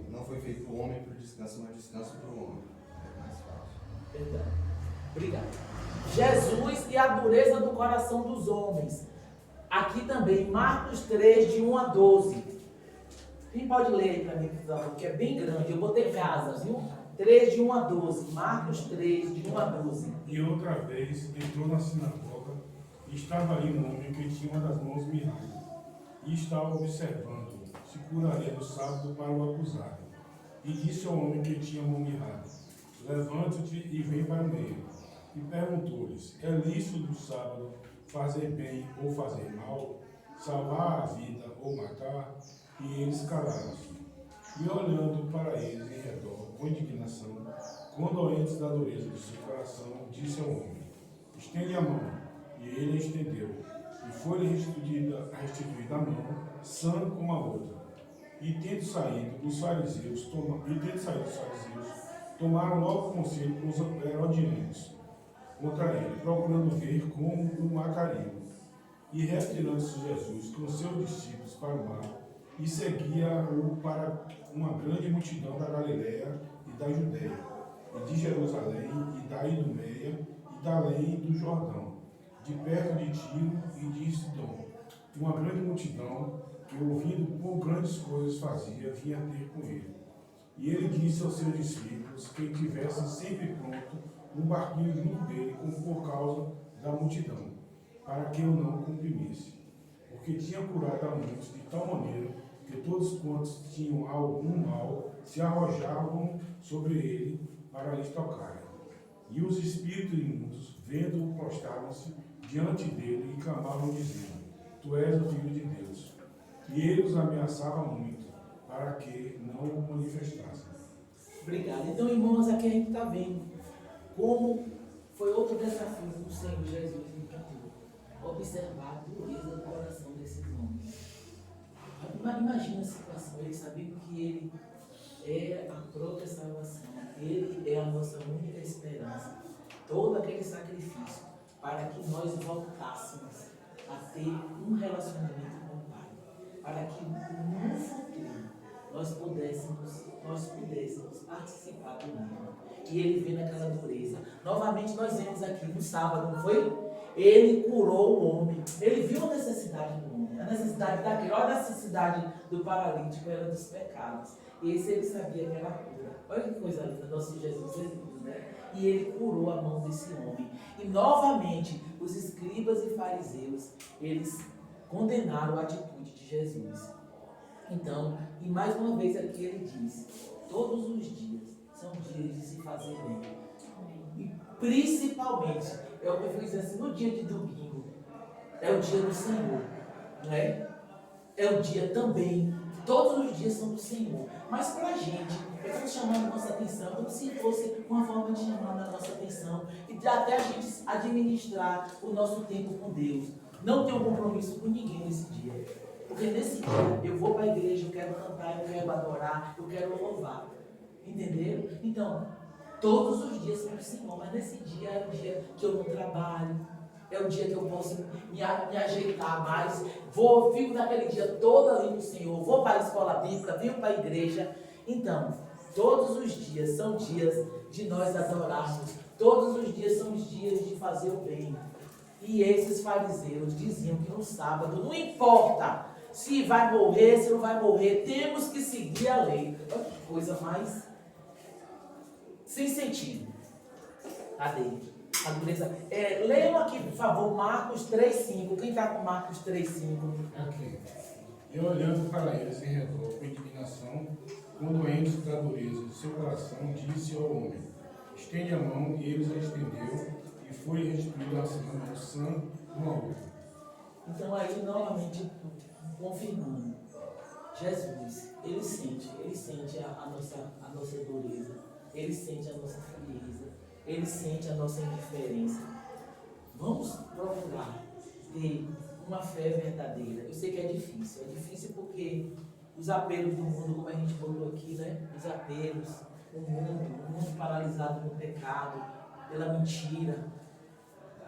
não foi feito o homem para o descanso, mas descanso para o homem. É mais fácil. Verdade. Obrigado. Jesus e a dureza do coração dos homens. Aqui também, Marcos 3, de 1 a 12. Quem pode ler aí para mim, por favor? Que é bem grande. Eu botei casa, viu? 3, de 1 a 12. Marcos 3, de 1 a 12. E outra vez entrou na sinagoga e estava ali um homem que tinha uma das mãos mirradas. E estava observando se curaria no sábado para o acusar. E disse ao homem que tinha a mão mirrada: levanta-te e vem para o meio. E perguntou-lhes: é lícito do sábado fazer bem ou fazer mal, salvar a vida ou matar? E eles calaram-se. E olhando para eles em redor com indignação, condoentes da dureza do seu coração, disse ao homem: estende a mão. E ele a estendeu. E foi-lhe restituída a mão, sã como a outra. E tendo saído os fariseus, tomaram logo conselho com os herodianos contra ele, procurando ver como o matariam. E retirando-se Jesus com seus discípulos para o mar, e seguia-o para uma grande multidão da Galiléia e da Judéia, e de Jerusalém, e da Idumeia, e da além do Jordão, de perto de Tiro e de Sidom. Uma grande multidão, que ouvindo quão grandes coisas fazia, vinha ter com ele. E ele disse aos seus discípulos que tivessem sempre pronto um barquinho junto dele, por causa da multidão, para que eu não comprimisse. Porque tinha curado a muitos de tal maneira que todos quantos tinham algum mal se arrojavam sobre ele para lhes tocarem. E os espíritos imundos, vendo-o, prostravam-se diante dele e clamavam, dizendo: Tu és o Filho de Deus. E ele os ameaçava muito, para que não o manifestassem. Obrigado. Então, irmãos, aqui a gente está vendo como foi outro desafio do Senhor Jesus encantou. Observar a dureza do coração desses homens. Imagina a situação, eles sabiam que ele é a própria salvação, ele é a nossa única esperança. Todo aquele sacrifício para que nós voltássemos a ter um relacionamento com o Pai, para que no futuro nós pudéssemos participar do mundo. E ele vê naquela dureza. Novamente nós vemos aqui no sábado, não foi? Ele curou o homem. Ele viu a necessidade do homem, a necessidade daquele. Olha a necessidade do paralítico, era dos pecados. Esse ele sabia que era a cura. Olha que coisa linda, nosso Jesus é lindo, né? E ele curou a mão desse homem. E novamente, os escribas e fariseus, eles condenaram a atitude de Jesus. Então, e mais uma vez aqui ele diz: todos os dias são dias de se fazer bem. E principalmente, eu prefiro dizer assim, no dia de domingo, é o dia do Senhor, não é? É o dia também, todos os dias são do Senhor. Mas para a gente, eu estou chamando a nossa atenção, como se fosse uma forma de chamar a nossa atenção e de até a gente administrar o nosso tempo com Deus. Não tenho compromisso com ninguém nesse dia. Porque nesse dia eu vou para a igreja, eu quero cantar, eu quero adorar, eu quero louvar. Entenderam? Então, todos os dias são do Senhor, mas nesse dia é o dia que eu não trabalho, é o dia que eu posso me ajeitar mais. Fico naquele dia todo ali no Senhor, vou para a escola bíblica, venho para a igreja. Então, todos os dias são dias de nós adorarmos, todos os dias são os dias de fazer o bem. E esses fariseus diziam que no sábado, não importa se vai morrer, se não vai morrer, temos que seguir a lei. Olha que coisa mais sem sentido. Cadê? A dureza. Leiam aqui, por favor, Marcos 3,5. Quem está com Marcos 3,5? Ok. E olhando para eles em redor com indignação, condoendo-se da dureza de seu coração, disse ao homem: Estende a mão, e eles a estendeu, e foi restituído a mão sã um ao outro. Então aí novamente confirmando, Jesus, ele sente a nossa dureza, ele sente a nossa frieza, ele sente a nossa indiferença. Vamos procurar ter uma fé verdadeira. Eu sei que é difícil porque os apelos do mundo, como a gente falou aqui, né? Os apelos, o mundo paralisado no pecado, pela mentira.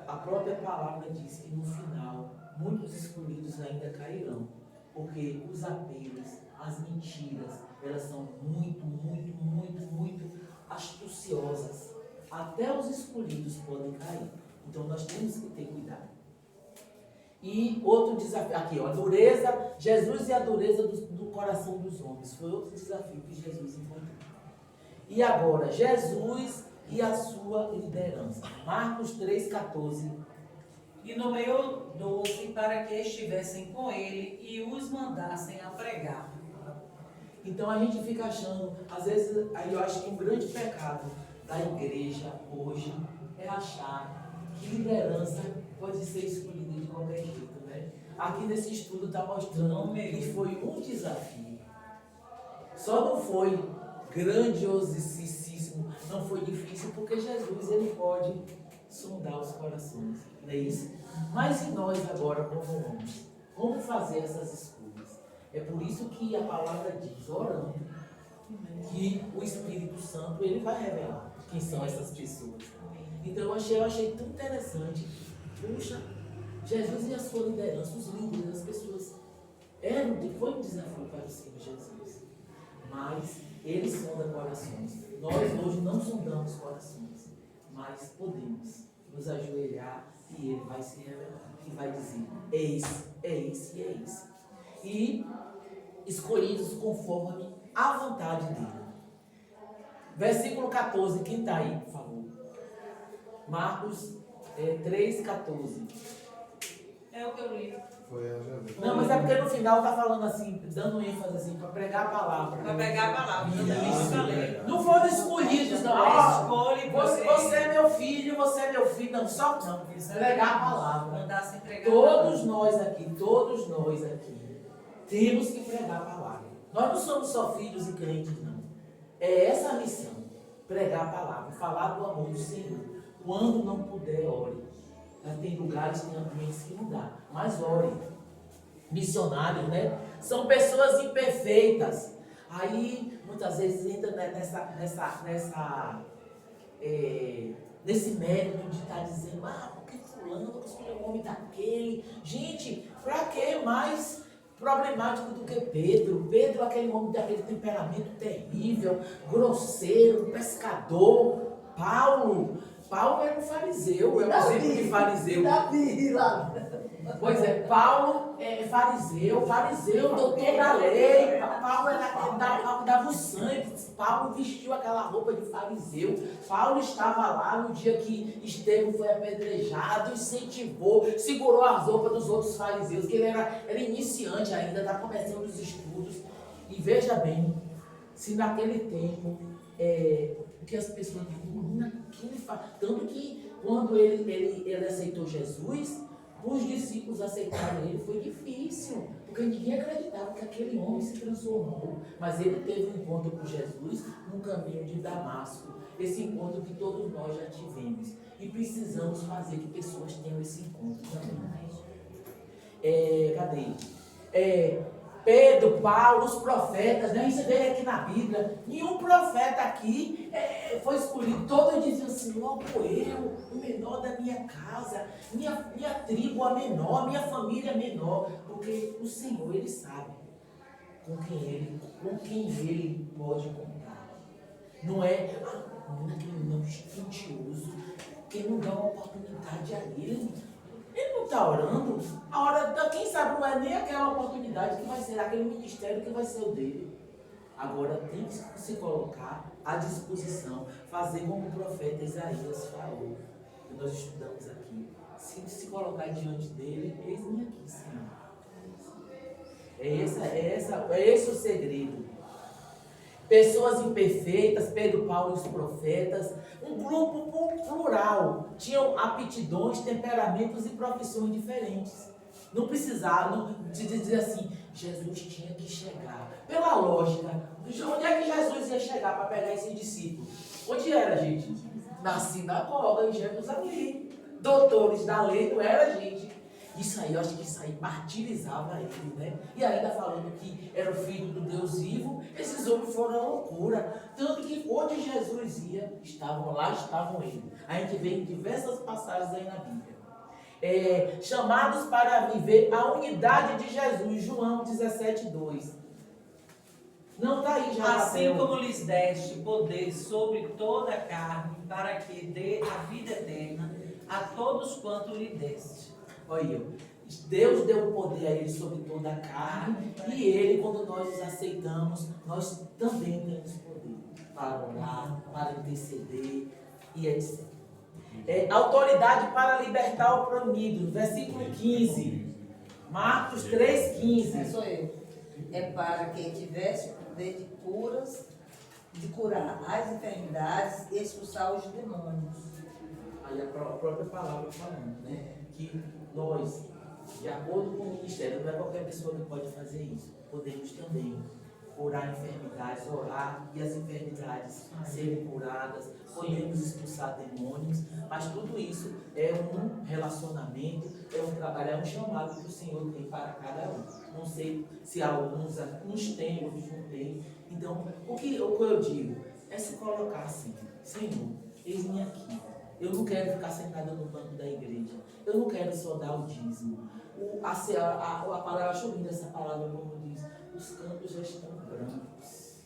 A própria palavra diz que no final, muitos escolhidos ainda cairão, porque os apelos, as mentiras, elas são muito astuciosas. Até os escolhidos podem cair. Então nós temos que ter cuidado. E outro desafio, aqui ó, a dureza, Jesus e a dureza do coração dos homens. Foi outro desafio que Jesus encontrou. E agora, Jesus e a sua liderança. Marcos 3,14. E nomeou-se para que estivessem com ele e os mandassem a pregar. Então a gente fica achando, às vezes, aí eu acho que um grande pecado da igreja hoje é achar que liderança pode ser escolhida de qualquer jeito, né? Aqui nesse estudo está mostrando que foi um desafio. Só não foi grandiosíssimo, não foi difícil, porque Jesus ele pode sondar os corações, não é isso? Mas e nós agora como homens? Como fazer essas escolhas? É por isso que a palavra diz, orando, que o Espírito Santo ele vai revelar quem são essas pessoas. Então eu achei tão interessante. Puxa, Jesus e a sua liderança, os líderes, as pessoas, foi um desafio para o Senhor Jesus. Mas ele sonda corações. Nós hoje não sondamos corações, mas podemos nos ajoelhar e ele vai se revelar. E vai dizer, é esse e é esse. E escolhidos conforme a vontade dele. Versículo 14, quem está aí, por favor? Marcos 3,14. É o que eu li. Foi a Angélica. Não, mas é porque no final tá falando assim, dando ênfase assim, para pregar a palavra. Para pegar a palavra. Eu também falei. Não foram escolhidos, não. A escolha e Você é meu filho, você é meu filho. Não, só não. Pregar a palavra. Mandar se entregar. Todos nós aqui, temos que pregar a palavra. Nós não somos só filhos e crentes, não. É essa a missão. Pregar a palavra, falar do amor do Senhor. Quando não puder, ore. Tem lugares, tem ambientes que não dá, mas ore. Missionários, né? São pessoas imperfeitas. Aí, muitas vezes, entra nesse mérito de estar dizendo, porque fulano escolheu o homem daquele. Gente, para que mais problemático do que Pedro? Pedro, aquele homem daquele temperamento terrível, grosseiro, pescador. Paulo era um fariseu, é um exemplo de fariseu. Davi lá. Pois é, Paulo é fariseu, doutor da lei. Paulo dava o sangue. Paulo vestiu aquela roupa de fariseu. Paulo estava lá no dia que Estevão foi apedrejado, incentivou, segurou as roupas dos outros fariseus, que ele era iniciante ainda, está começando os estudos. E veja bem, se naquele tempo, o que as pessoas dizem, tanto que quando ele aceitou Jesus, os discípulos aceitaram ele, foi difícil, porque ninguém acreditava que aquele homem se transformou. Mas ele teve um encontro com Jesus no caminho de Damasco. Esse encontro que todos nós já tivemos. E precisamos fazer que pessoas tenham esse encontro também. Pedro, Paulo, os profetas, né? Isso veio aqui na Bíblia. Nenhum profeta aqui foi escolhido. Todos diziam assim, logo eu, o menor da minha casa, minha tribo a menor, minha família menor. Porque o Senhor, Ele sabe com quem Ele pode contar. Não é aquele não estudioso, que não dá uma oportunidade a Ele. Ele não está orando. A hora, quem sabe não é nem aquela oportunidade que vai ser, aquele ministério que vai ser o dele. Agora tem que se colocar à disposição, fazer como o profeta Isaías falou, que nós estudamos aqui. Se colocar diante dele, eis-me aqui, Senhor. É esse o segredo. Pessoas imperfeitas, Pedro, Paulo e os profetas, um grupo plural, tinham aptidões, temperamentos e profissões diferentes. Não precisavam de dizer assim, Jesus tinha que chegar. Pela lógica, onde é que Jesus ia chegar para pegar esses discípulos? Onde era, gente? Na sinagoga, em Jerusalém. Doutores da lei, não era, gente? Isso aí, eu acho que isso aí martirizava ele, né? E ainda falando que era o filho do Deus vivo, esses homens foram uma loucura. Tanto que onde Jesus ia, estavam eles. A gente vê em diversas passagens aí na Bíblia. Chamados para viver a unidade de Jesus, João 17:2. Não está aí já. Assim como lhes deste poder sobre toda a carne, para que dê a vida eterna a todos quanto lhe deste. Olha, Deus deu o poder a ele sobre toda a carne, e ele, quando nós os aceitamos, nós também temos poder para orar, para interceder e etc. Autoridade para libertar o oprimido, versículo 15, Marcos 3,15. Sou eu. É para quem tivesse o poder de curar as enfermidades e expulsar os demônios. Aí a própria palavra falando, né? Que nós, de acordo com o ministério, não é qualquer pessoa que pode fazer isso. Podemos também curar enfermidades, orar e as enfermidades serem curadas. Podemos expulsar demônios, mas tudo isso é um relacionamento, é um trabalho, é um chamado que o Senhor tem para cada um. Não sei se alguns têm, outros não têm. Então, o que eu digo é se colocar assim, Senhor, eis-me aqui. Eu não quero ficar sentada no banco da igreja. Eu não quero só dar o dízimo. A palavra, acho linda essa palavra, como diz, os campos já estão brancos.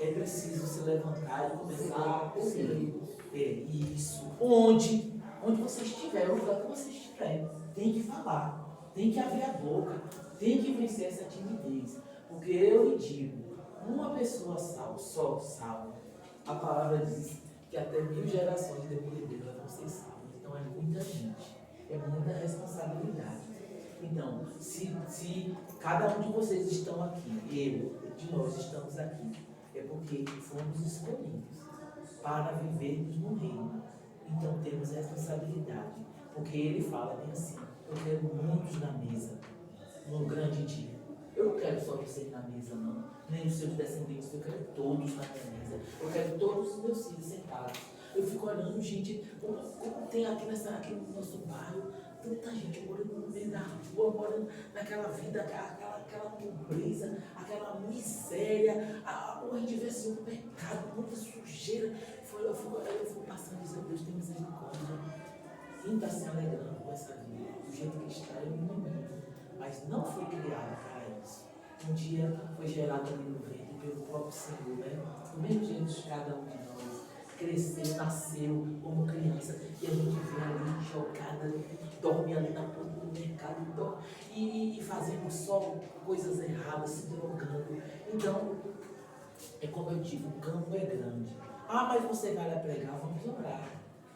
É preciso se levantar e começar a correr. Isso. Onde você estiver, o lugar que você estiver, tem que falar, tem que abrir a boca, tem que vencer essa timidez. Porque eu lhe digo, uma pessoa só salva. A palavra diz que até 1000 gerações depois dele vão ser salvas. Então é muita gente, é muita responsabilidade. Então, se cada um de vocês estão aqui, de nós estamos aqui, é porque fomos escolhidos para vivermos no reino. Então temos responsabilidade, porque ele fala bem assim: eu quero muitos na mesa, no grande dia. Eu não quero só vocês na mesa, não, nem os seus descendentes, eu quero todos na minha mesa, eu quero todos os meus filhos sentados. Eu fico olhando, gente, como tem aqui no nosso bairro, tanta gente morando no meio da rua, morando naquela vida, aquela pobreza, aquela miséria, a gente vê assim, o pecado, muita sujeira. Eu fico passando e dizendo: Deus tem misericórdia. Quem está se alegrando com essa vida, do jeito que está, é o inimigo. Mas não foi criado para isso. Um dia foi gerado ali no ventre pelo próprio Senhor, né? Do mesmo jeito que cada um de nós cresceu, nasceu como criança, e a gente vê ali jogada, dorme ali na porta do mercado, e fazendo só coisas erradas, se drogando. Então, é como eu digo, o campo é grande. Ah, mas você vai lá pregar, vamos orar.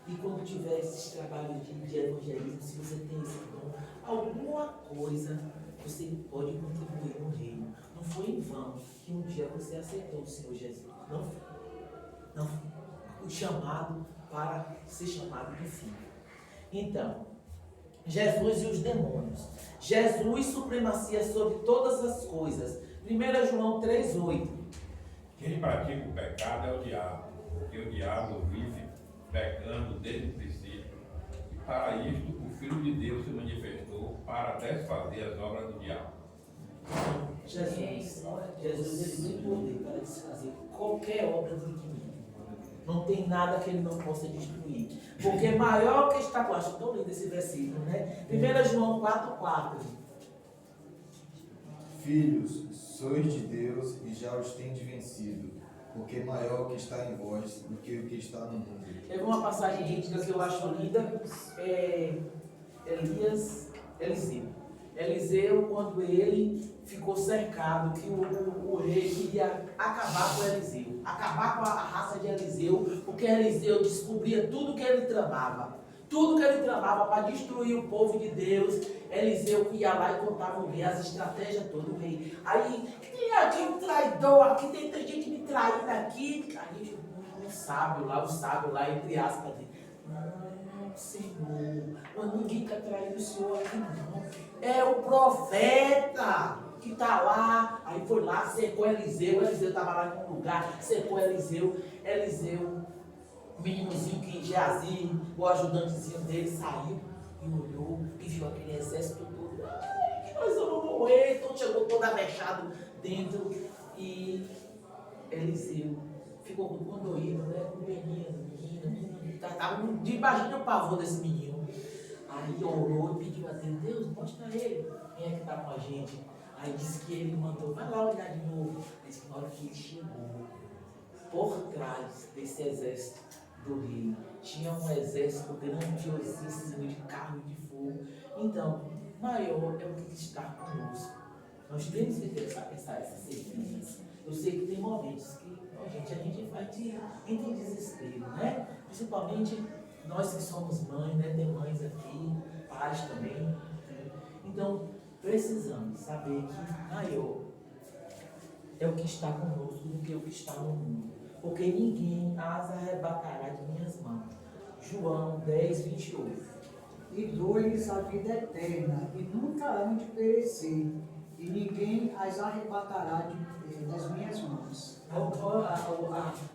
E quando tiver esses trabalhos de evangelismo, se você tem esse dom, alguma coisa você pode contribuir no reino. Não foi em vão que um dia você aceitou o Senhor Jesus. Não foi. Não foi. O chamado para ser chamado de filho. Então, Jesus e os demônios. Jesus supremacia sobre todas as coisas. 1 João 3,8. Quem pratica o pecado é o diabo, porque o diabo vive pecando desde o princípio. E para isto o Filho de Deus se manifestou para desfazer as obras do diabo. Jesus ele tem poder para desfazer qualquer obra do inimigo. Não tem nada que ele não possa destruir. Porque maior que está... Eu acho tão lindo esse versículo, né? 1 João 4,4. Filhos, sois de Deus e já os tendes vencido, porque maior que está em vós do que o que está no mundo. Teve uma passagem bíblica que eu acho linda, Eliseu, quando ele ficou cercado, que o rei queria acabar com Eliseu, acabar com a raça de Eliseu, porque Eliseu descobria tudo que ele tramava. Tudo que ele tramava para destruir o povo de Deus, Eliseu ia lá e contava o rei, as estratégias todas do rei. Aí, tem aqui um traidor, aqui tem gente me traindo aqui. Aí o sábio lá, entre aspas, não, Senhor, mas ninguém está traindo o Senhor aqui não. É o profeta que está lá. Aí foi lá, cercou Eliseu estava lá em um lugar, cercou Eliseu, o meninozinho que Geazi, o ajudantezinho dele, saiu e olhou e viu aquele exército todo. Nós vamos morrer. Então chegou todo avexado dentro. E Eliseu ficou condoído, né? Com o menino, estava debaixo do pavor desse menino. Aí orou e pediu a Deus: Deus, mostra ele quem é que está com a gente. Aí disse que ele mandou: vai lá olhar de novo. Disse que na hora que ele chegou, por trás desse exército do rei, tinha um exército grandiosíssimo de carro e de fogo. Então, maior é o que está conosco. Nós temos que ter essa certeza. Eu sei que tem momentos que a gente vai em desespero, né? Principalmente nós que somos mães, né? Tem mães aqui, pais também. Né? Então, precisamos saber que maior é o que está conosco do que o que está no mundo. Porque ninguém as arrebatará de minhas mãos. João 10:28. E dou-lhes a vida eterna, e nunca hão de perecer, e ninguém as arrebatará das minhas mãos.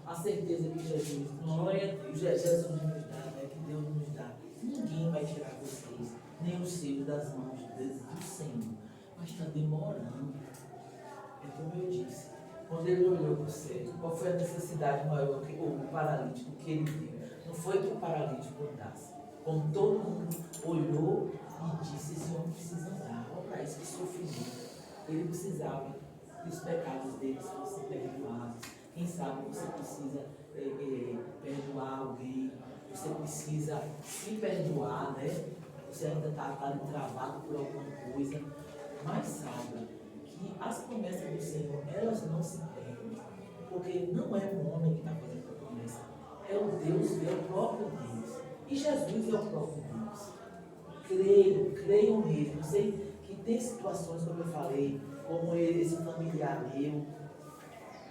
A certeza que Jesus nos dá, né? Que Deus nos dá. Ninguém vai tirar vocês, nem os seus, das mãos do Senhor. Mas está demorando. É como eu disse. Quando ele olhou para o céu, qual foi a necessidade maior que o paralítico que ele viu? Não foi que o paralítico andasse. Como todo mundo olhou e disse: esse homem precisa andar. Olha para esse sofrimento. Ele precisava que os pecados dele fossem perdoados. Quem sabe você precisa perdoar alguém, você precisa se perdoar, né? Você ainda está travado por alguma coisa, mas saiba que as promessas do Senhor, elas não se perdem, porque não é um homem que está fazendo a promessa, é o Deus, é o próprio Deus, e Jesus é o próprio Deus. Creiam nele. Eu sei tem situações, como eu falei, como esse familiar meu,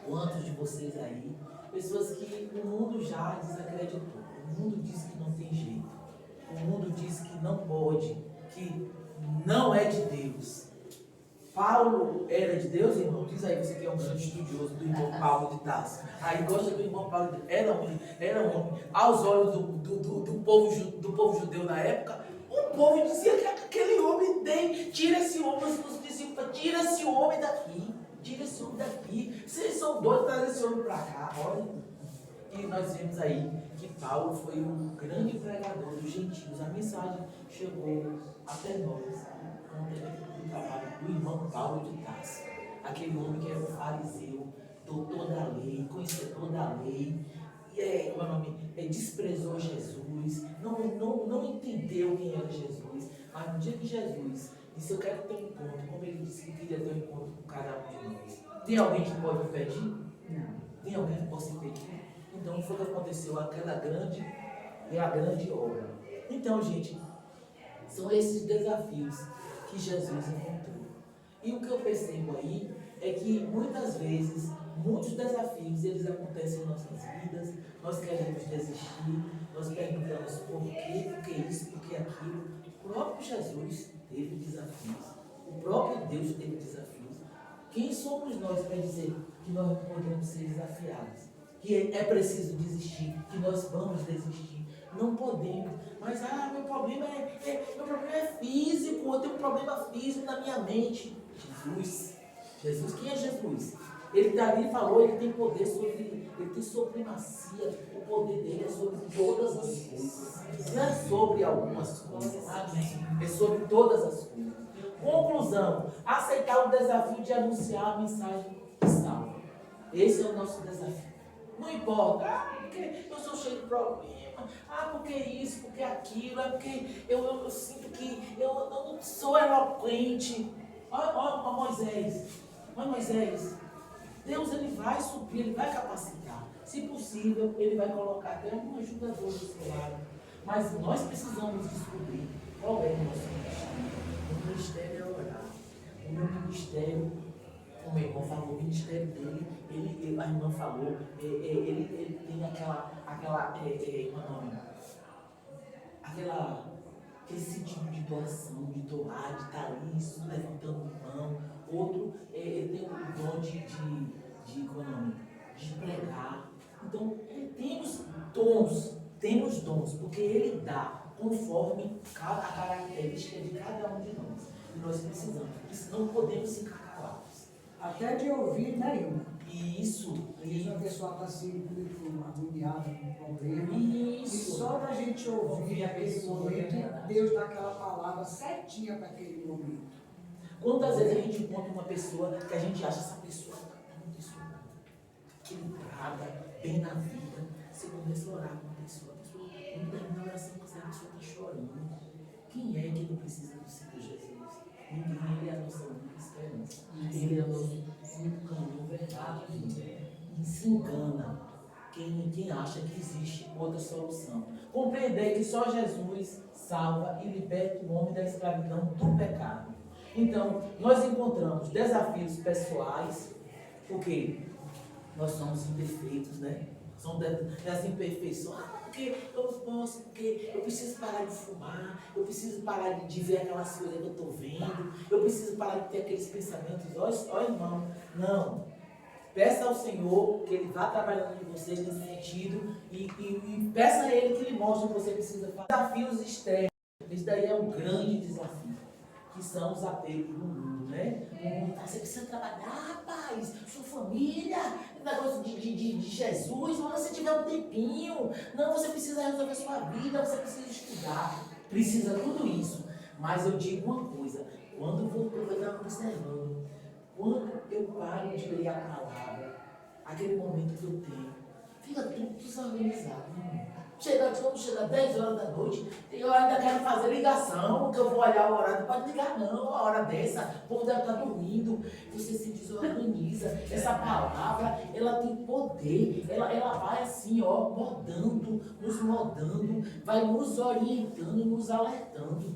quantos de vocês aí, pessoas que o mundo já desacreditou, o mundo diz que não tem jeito, o mundo diz que não pode, que não é de Deus. Paulo era de Deus, irmão? Diz aí, você que é um grande estudioso do irmão Paulo de Tarso. Aí gosta do irmão Paulo de Tarso. Era homem. Aos olhos do povo judeu na época, o povo dizia que aquele homem tem. Tira esse homem, os discípulos, tira esse homem daqui. Tira esse homem daqui. Vocês são doidos, traz esse homem para cá. Olha. E nós vemos aí que Paulo foi um grande pregador dos gentios. A mensagem chegou até nós. O trabalho do irmão Paulo de Tarso, aquele homem que era um fariseu, doutor da lei, conhecedor da lei, e desprezou Jesus, não entendeu quem era Jesus, mas no dia que Jesus disse, eu quero ter um encontro, como ele disse que queria ter um encontro com cada um de nós, tem alguém que pode impedir? Não. Tem alguém que possa impedir? Então foi o que aconteceu, aquela grande obra. Então, gente, são esses desafios que Jesus encontrou. E o que eu percebo aí é que muitas vezes, muitos desafios, eles acontecem em nossas vidas, nós queremos desistir, nós perguntamos por quê, por que isso, por que aquilo. O próprio Jesus teve desafios, o próprio Deus teve desafios. Quem somos nós para dizer que nós não podemos ser desafiados? Que é preciso desistir, que nós vamos desistir? Não podemos, mas meu problema é físico, eu tenho um problema físico na minha mente. Jesus, quem é Jesus? Ele dali falou, ele tem poder sobre, ele tem supremacia, o poder dele é sobre todas as coisas, não é sobre algumas coisas, amém? É sobre todas as coisas. Conclusão, aceitar o desafio de anunciar a mensagem que salva. Esse é o nosso desafio. Não importa, porque eu sou cheio de problema, porque isso, porque aquilo, porque eu sinto que eu não sou eloquente. Olha Moisés, Deus ele vai suprir, ele vai capacitar. Se possível, ele vai colocar até um ajudador do seu lado. Mas nós precisamos descobrir qual é o nosso ministério. O ministério é orar. O meu ministério, o meu irmão falou, o ministério dele, a irmã falou, ele tem aquele sentido de doação, de doar, de estar ali, levantando mão. Outro, ele tem o dom de pregar. Então, temos dons, porque ele dá conforme a característica de cada um de nós. E nós precisamos, não podemos ficar calados. Até de ouvir, né, irmão? Isso. E a pessoa está assim, muito agoniada com o problema. Isso. E só da gente ouvir aquele momento, Deus dá aquela palavra certinha para aquele momento. Quantas vezes a gente encontra uma pessoa que a gente acha essa pessoa equilibrada, bem na vida, você começa a orar com a pessoa quando termina a oração, a pessoa está chorando. Quem é que não precisa do Senhor Jesus? Ninguém, ele é a nossa única esperança. Ele é o nosso único caminho, verdade e vida. E se engana quem acha que existe outra solução. Compreender que só Jesus salva e liberta o homem da escravidão do pecado. Então, nós encontramos desafios pessoais, porque nós somos imperfeitos, né? São as imperfeições. Porque eu não posso, porque eu preciso parar de fumar, eu preciso parar de ver aquelas coisas que eu estou vendo, eu preciso parar de ter aqueles pensamentos. Ó, irmão, não. Peça ao Senhor que Ele vá trabalhando em vocês nesse sentido e peça a Ele que Ele mostre o que você precisa fazer. Desafios extremos. Isso daí é um grande desafio, que são os apegos do mundo, né? Você precisa trabalhar, rapaz, sua família, negócio de Jesus, quando você tiver um tempinho. Não, você precisa resolver sua vida, você precisa estudar, precisa tudo isso. Mas eu digo uma coisa, quando eu estava observando, quando eu paro de ler a palavra, aquele momento que eu tenho, fica tudo desorganizado, né? Quando chega 10 horas da noite, eu ainda quero fazer ligação, que eu vou olhar o horário. Não pode ligar não, a hora dessa, o povo deve estar dormindo. Você se desorganiza. Essa palavra, ela tem poder, ela vai assim, ó, modando, vai nos orientando, nos alertando.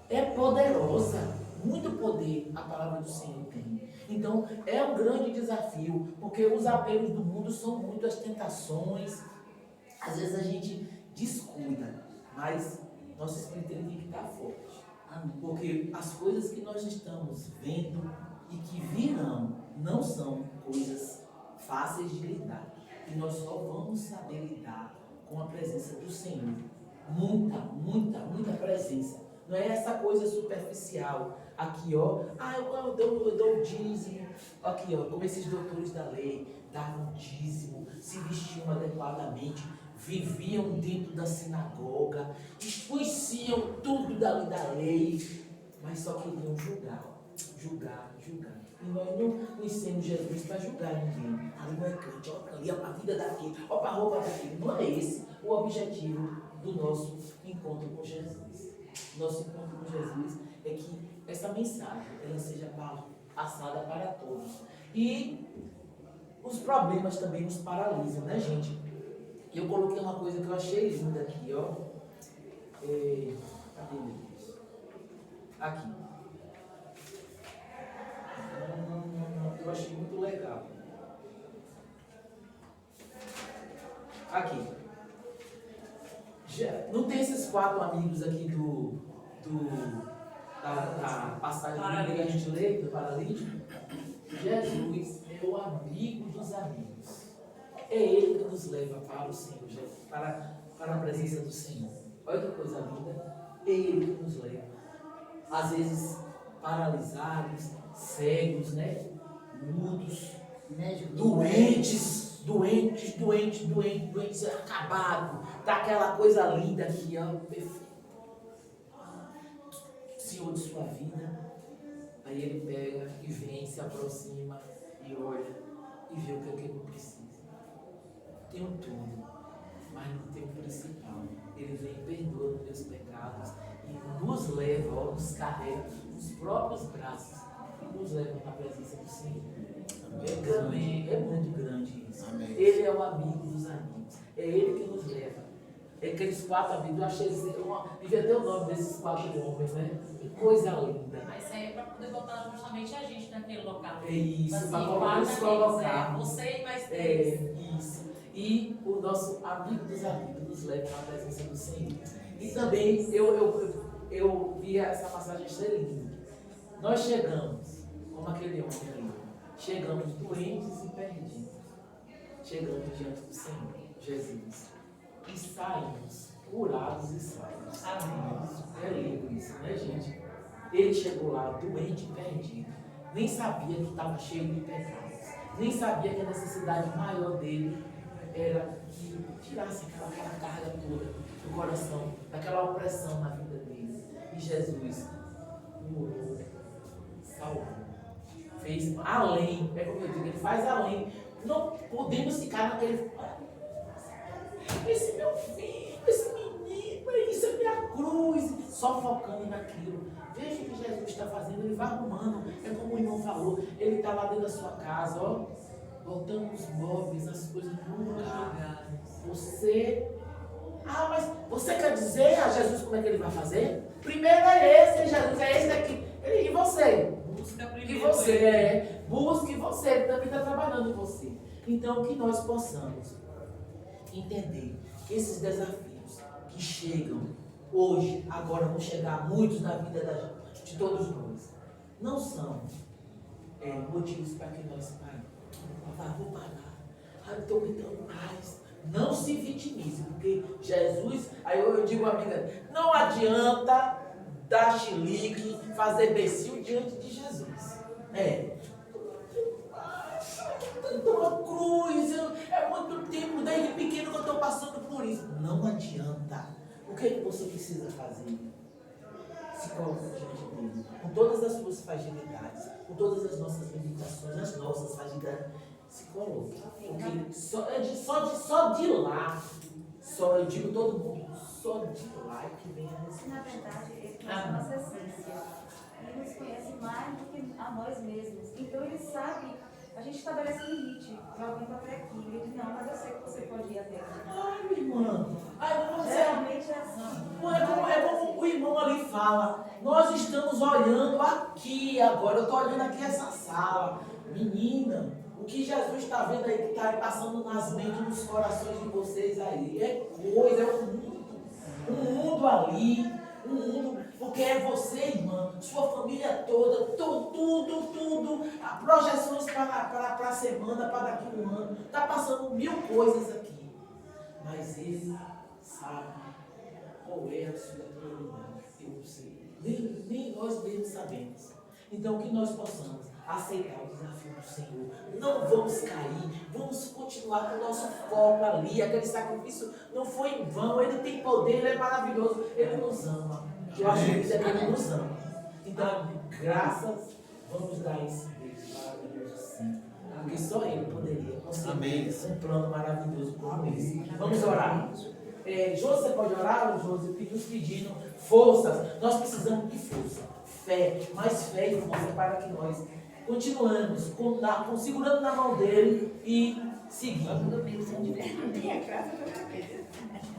É poderosa. muito poder a palavra do Senhor tem. Então, é um grande desafio, porque os apelos do mundo são muito, as tentações. Às vezes a gente descuida, mas nosso espírito tem que estar forte. Porque as coisas que nós estamos vendo e que virão não são coisas fáceis de lidar. E nós só vamos saber lidar com a presença do Senhor. Muita, muita, muita presença. Não é essa coisa superficial. Aqui, ó, eu dou o dízimo. Aqui, ó, como esses doutores da lei, davam dízimo, se vestiam adequadamente, viviam dentro da sinagoga, conheciam tudo da lei, mas só queriam julgar. E nós não conhecemos Jesus para julgar ninguém. Ali não é crente, olha para ali, olha para a vida daquele, olha para a roupa daquele. Não é esse o objetivo do nosso encontro com Jesus. Nosso encontro com Jesus é que essa mensagem ela seja passada para todos. E os problemas também nos paralisam, né, gente? Eu coloquei uma coisa que eu achei linda aqui, ó. Cadê meu Deus? Aqui. Eu achei muito legal. Aqui. Não tem esses 4 amigos aqui da passagem que a gente lê, do paralítico? Jesus é o amigo dos amigos. É Ele que nos leva para o Senhor, para a presença do Senhor. Olha que coisa linda. É Ele que nos leva. Às vezes, paralisados, cegos, né? Mudos, doentes, acabado. Tá aquela coisa linda aqui, ó, perfeito. Senhor de sua vida. Aí Ele pega e vem, se aproxima e olha e vê o que ele precisa. Tenho tudo, mas não tenho o principal. Ele vem e perdoa os meus pecados e nos leva, ó, nos carrega nos próprios braços e nos leva na presença do Senhor. É grande, é muito grande isso. Amém. Ele é o amigo dos amigos. É Ele que nos leva. É aqueles 4 amigos, eu achei devia ter o nome desses 4 homens, né? Que coisa linda. Mas isso aí é para poder botar justamente a gente naquele local. É isso, assim, para nos colocar. Você e mais 3. É isso. E o nosso amigo dos amigos nos leva à presença do Senhor. E também eu vi essa passagem ser linda. Nós chegamos, como aquele homem ali, chegamos doentes e perdidos. Chegamos diante do Senhor, Jesus. E saímos curados e salvos. Amém. É lindo isso, né, gente? Ele chegou lá doente e perdido. Nem sabia que estava cheio de pecados. Nem sabia que a necessidade maior dele era que tirasse aquela carga toda do coração, daquela opressão na vida dele. E Jesus curou, salvou, fez além, é como eu digo, ele faz além. Não podemos ficar naquele. Esse meu filho, esse menino, isso é minha cruz, só focando naquilo. Veja o que Jesus está fazendo, ele vai arrumando. É como o irmão falou, ele está lá dentro da sua casa, ó, botando os móveis, as coisas no lugar. Mas você quer dizer a Jesus como é que ele vai fazer? Primeiro é esse, Jesus é esse daqui. E você? Busca primeiro. E você, busque você, ele também está trabalhando em você. Então, que nós possamos entender que esses desafios que chegam hoje, agora vão chegar muitos na vida de todos nós, não são motivos para que nós paremos. Vou parar. Eu estou aguentando mais. Não se vitimize, porque Jesus, aí eu digo a amiga, não adianta dar chilique, fazer becil diante de Jesus. Uma cruz, é muito tempo, desde pequeno que eu estou passando por isso. Não adianta. O que é que você precisa fazer? Se coloque diante dele, com todas as suas fragilidades, com todas as nossas limitações, as nossas fragilidades. Se coloque. Porque só de lá, eu digo todo mundo, só de lá é que vem a resposta. Na verdade, ele conhece a nossa essência. Ele nos conhece mais do que a nós mesmos. Então ele sabe, a gente gente estabelece limite. Alguém está até aqui. Ele diz, não, mas eu sei que você pode ir até aqui. Ai, minha irmã. Ai, vamos dizer, Geralmente é assim. é como o irmão ali fala. Nós estamos olhando aqui agora. Eu estou olhando aqui essa sala. Menina, o que Jesus está vendo aí, que está passando nas mentes, nos corações de vocês aí, é coisa, é um mundo ali, um mundo, porque é você, irmã, sua família toda, tudo, projeções para a semana, para daqui a um ano, está passando 1000 coisas aqui, mas Ele sabe qual é a sua prioridade, eu sei, nem nós mesmos sabemos. Então que nós possamos aceitar o desafio do Senhor. Não vamos cair, vamos continuar com o nosso foco ali. Aquele sacrifício não foi em vão, Ele tem poder, Ele é maravilhoso, Ele nos ama. Eu acho que Ele nos ama. Então, graças, vamos dar esse beijo maravilhoso sim. Porque só Ele poderia conseguir um plano maravilhoso como esse. Vamos orar. Josi, você pode orar? Josi pedindo forças. Nós precisamos de força, fé, mais fé, irmãos, para que nós continuamos segurando na mão dele e seguindo.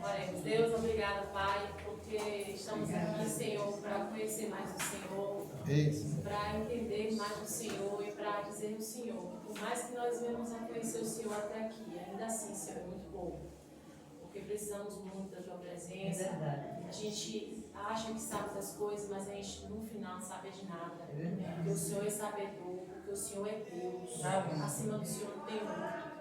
Oremos. Deus, obrigada, Pai, porque estamos aqui, Senhor, para conhecer mais o Senhor, para entender mais o Senhor e para dizer o Senhor. Por mais que nós venhamos a conhecer o Senhor até aqui, ainda assim, Senhor, é muito pouco. Porque precisamos muito da Tua presença. A gente acha que sabe das coisas, mas a gente no final não sabe de nada. Porque o Senhor é sabedor, porque o Senhor é Deus. Acima do Senhor não tem outro.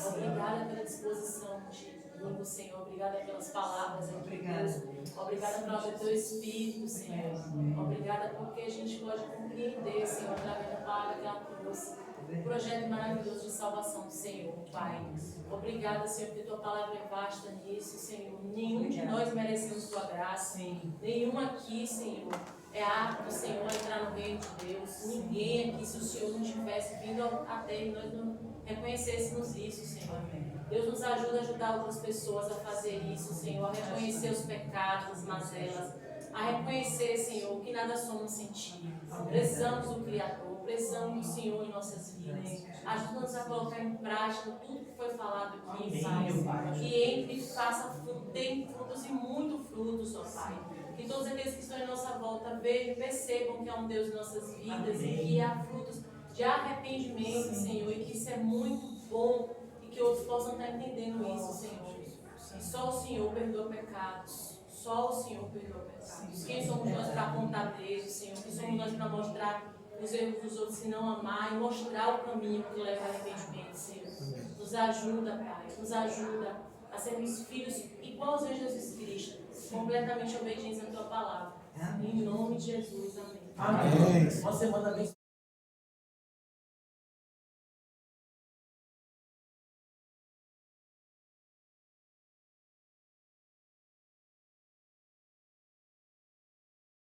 Obrigada pela disposição de língua, Senhor. Obrigada pelas palavras aqui, Deus. Obrigada pela obra do Teu Espírito, Senhor. Obrigada porque a gente pode compreender, Senhor, através da palavra daquela cruz. O projeto maravilhoso de salvação do Senhor, Pai. Obrigada, Senhor, porque Tua palavra é vasta nisso, Senhor. Nenhum de nós merecemos Tua graça. Nenhum aqui, Senhor, é apto, Senhor, a entrar no reino de Deus. Ninguém aqui, se o Senhor não tivesse vindo até e nós não reconhecêssemos isso, Senhor. Deus nos ajuda a ajudar outras pessoas a fazer isso, Senhor, a reconhecer os pecados, as mazelas, a reconhecer, Senhor, que nada somos sem Ti. Precisamos do Criador, precisamos do Senhor em nossas vidas. Ajuda-nos a colocar em prática tudo que foi falado aqui, Pai. Que entre e faça fruto, tenha frutos e muito frutos, ó Pai. Que todos aqueles que estão em nossa volta vejam e percebam que há um Deus em nossas vidas e que há frutos de arrependimento, Senhor, e que isso é muito bom e que outros possam estar entendendo isso, Senhor. E só o Senhor perdoa pecados. Só o Senhor perdoa pecados. Quem somos nós para apontar dedos, Senhor? Quem somos nós para mostrar os erros dos outros e não amar e mostrar o caminho que leva ao arrependimento, Senhor? Nos ajuda, Pai. Nos ajuda a sermos filhos iguais a Jesus Cristo, completamente obedientes à Tua palavra. Em nome de Jesus, amém. Amém. Uma semana bem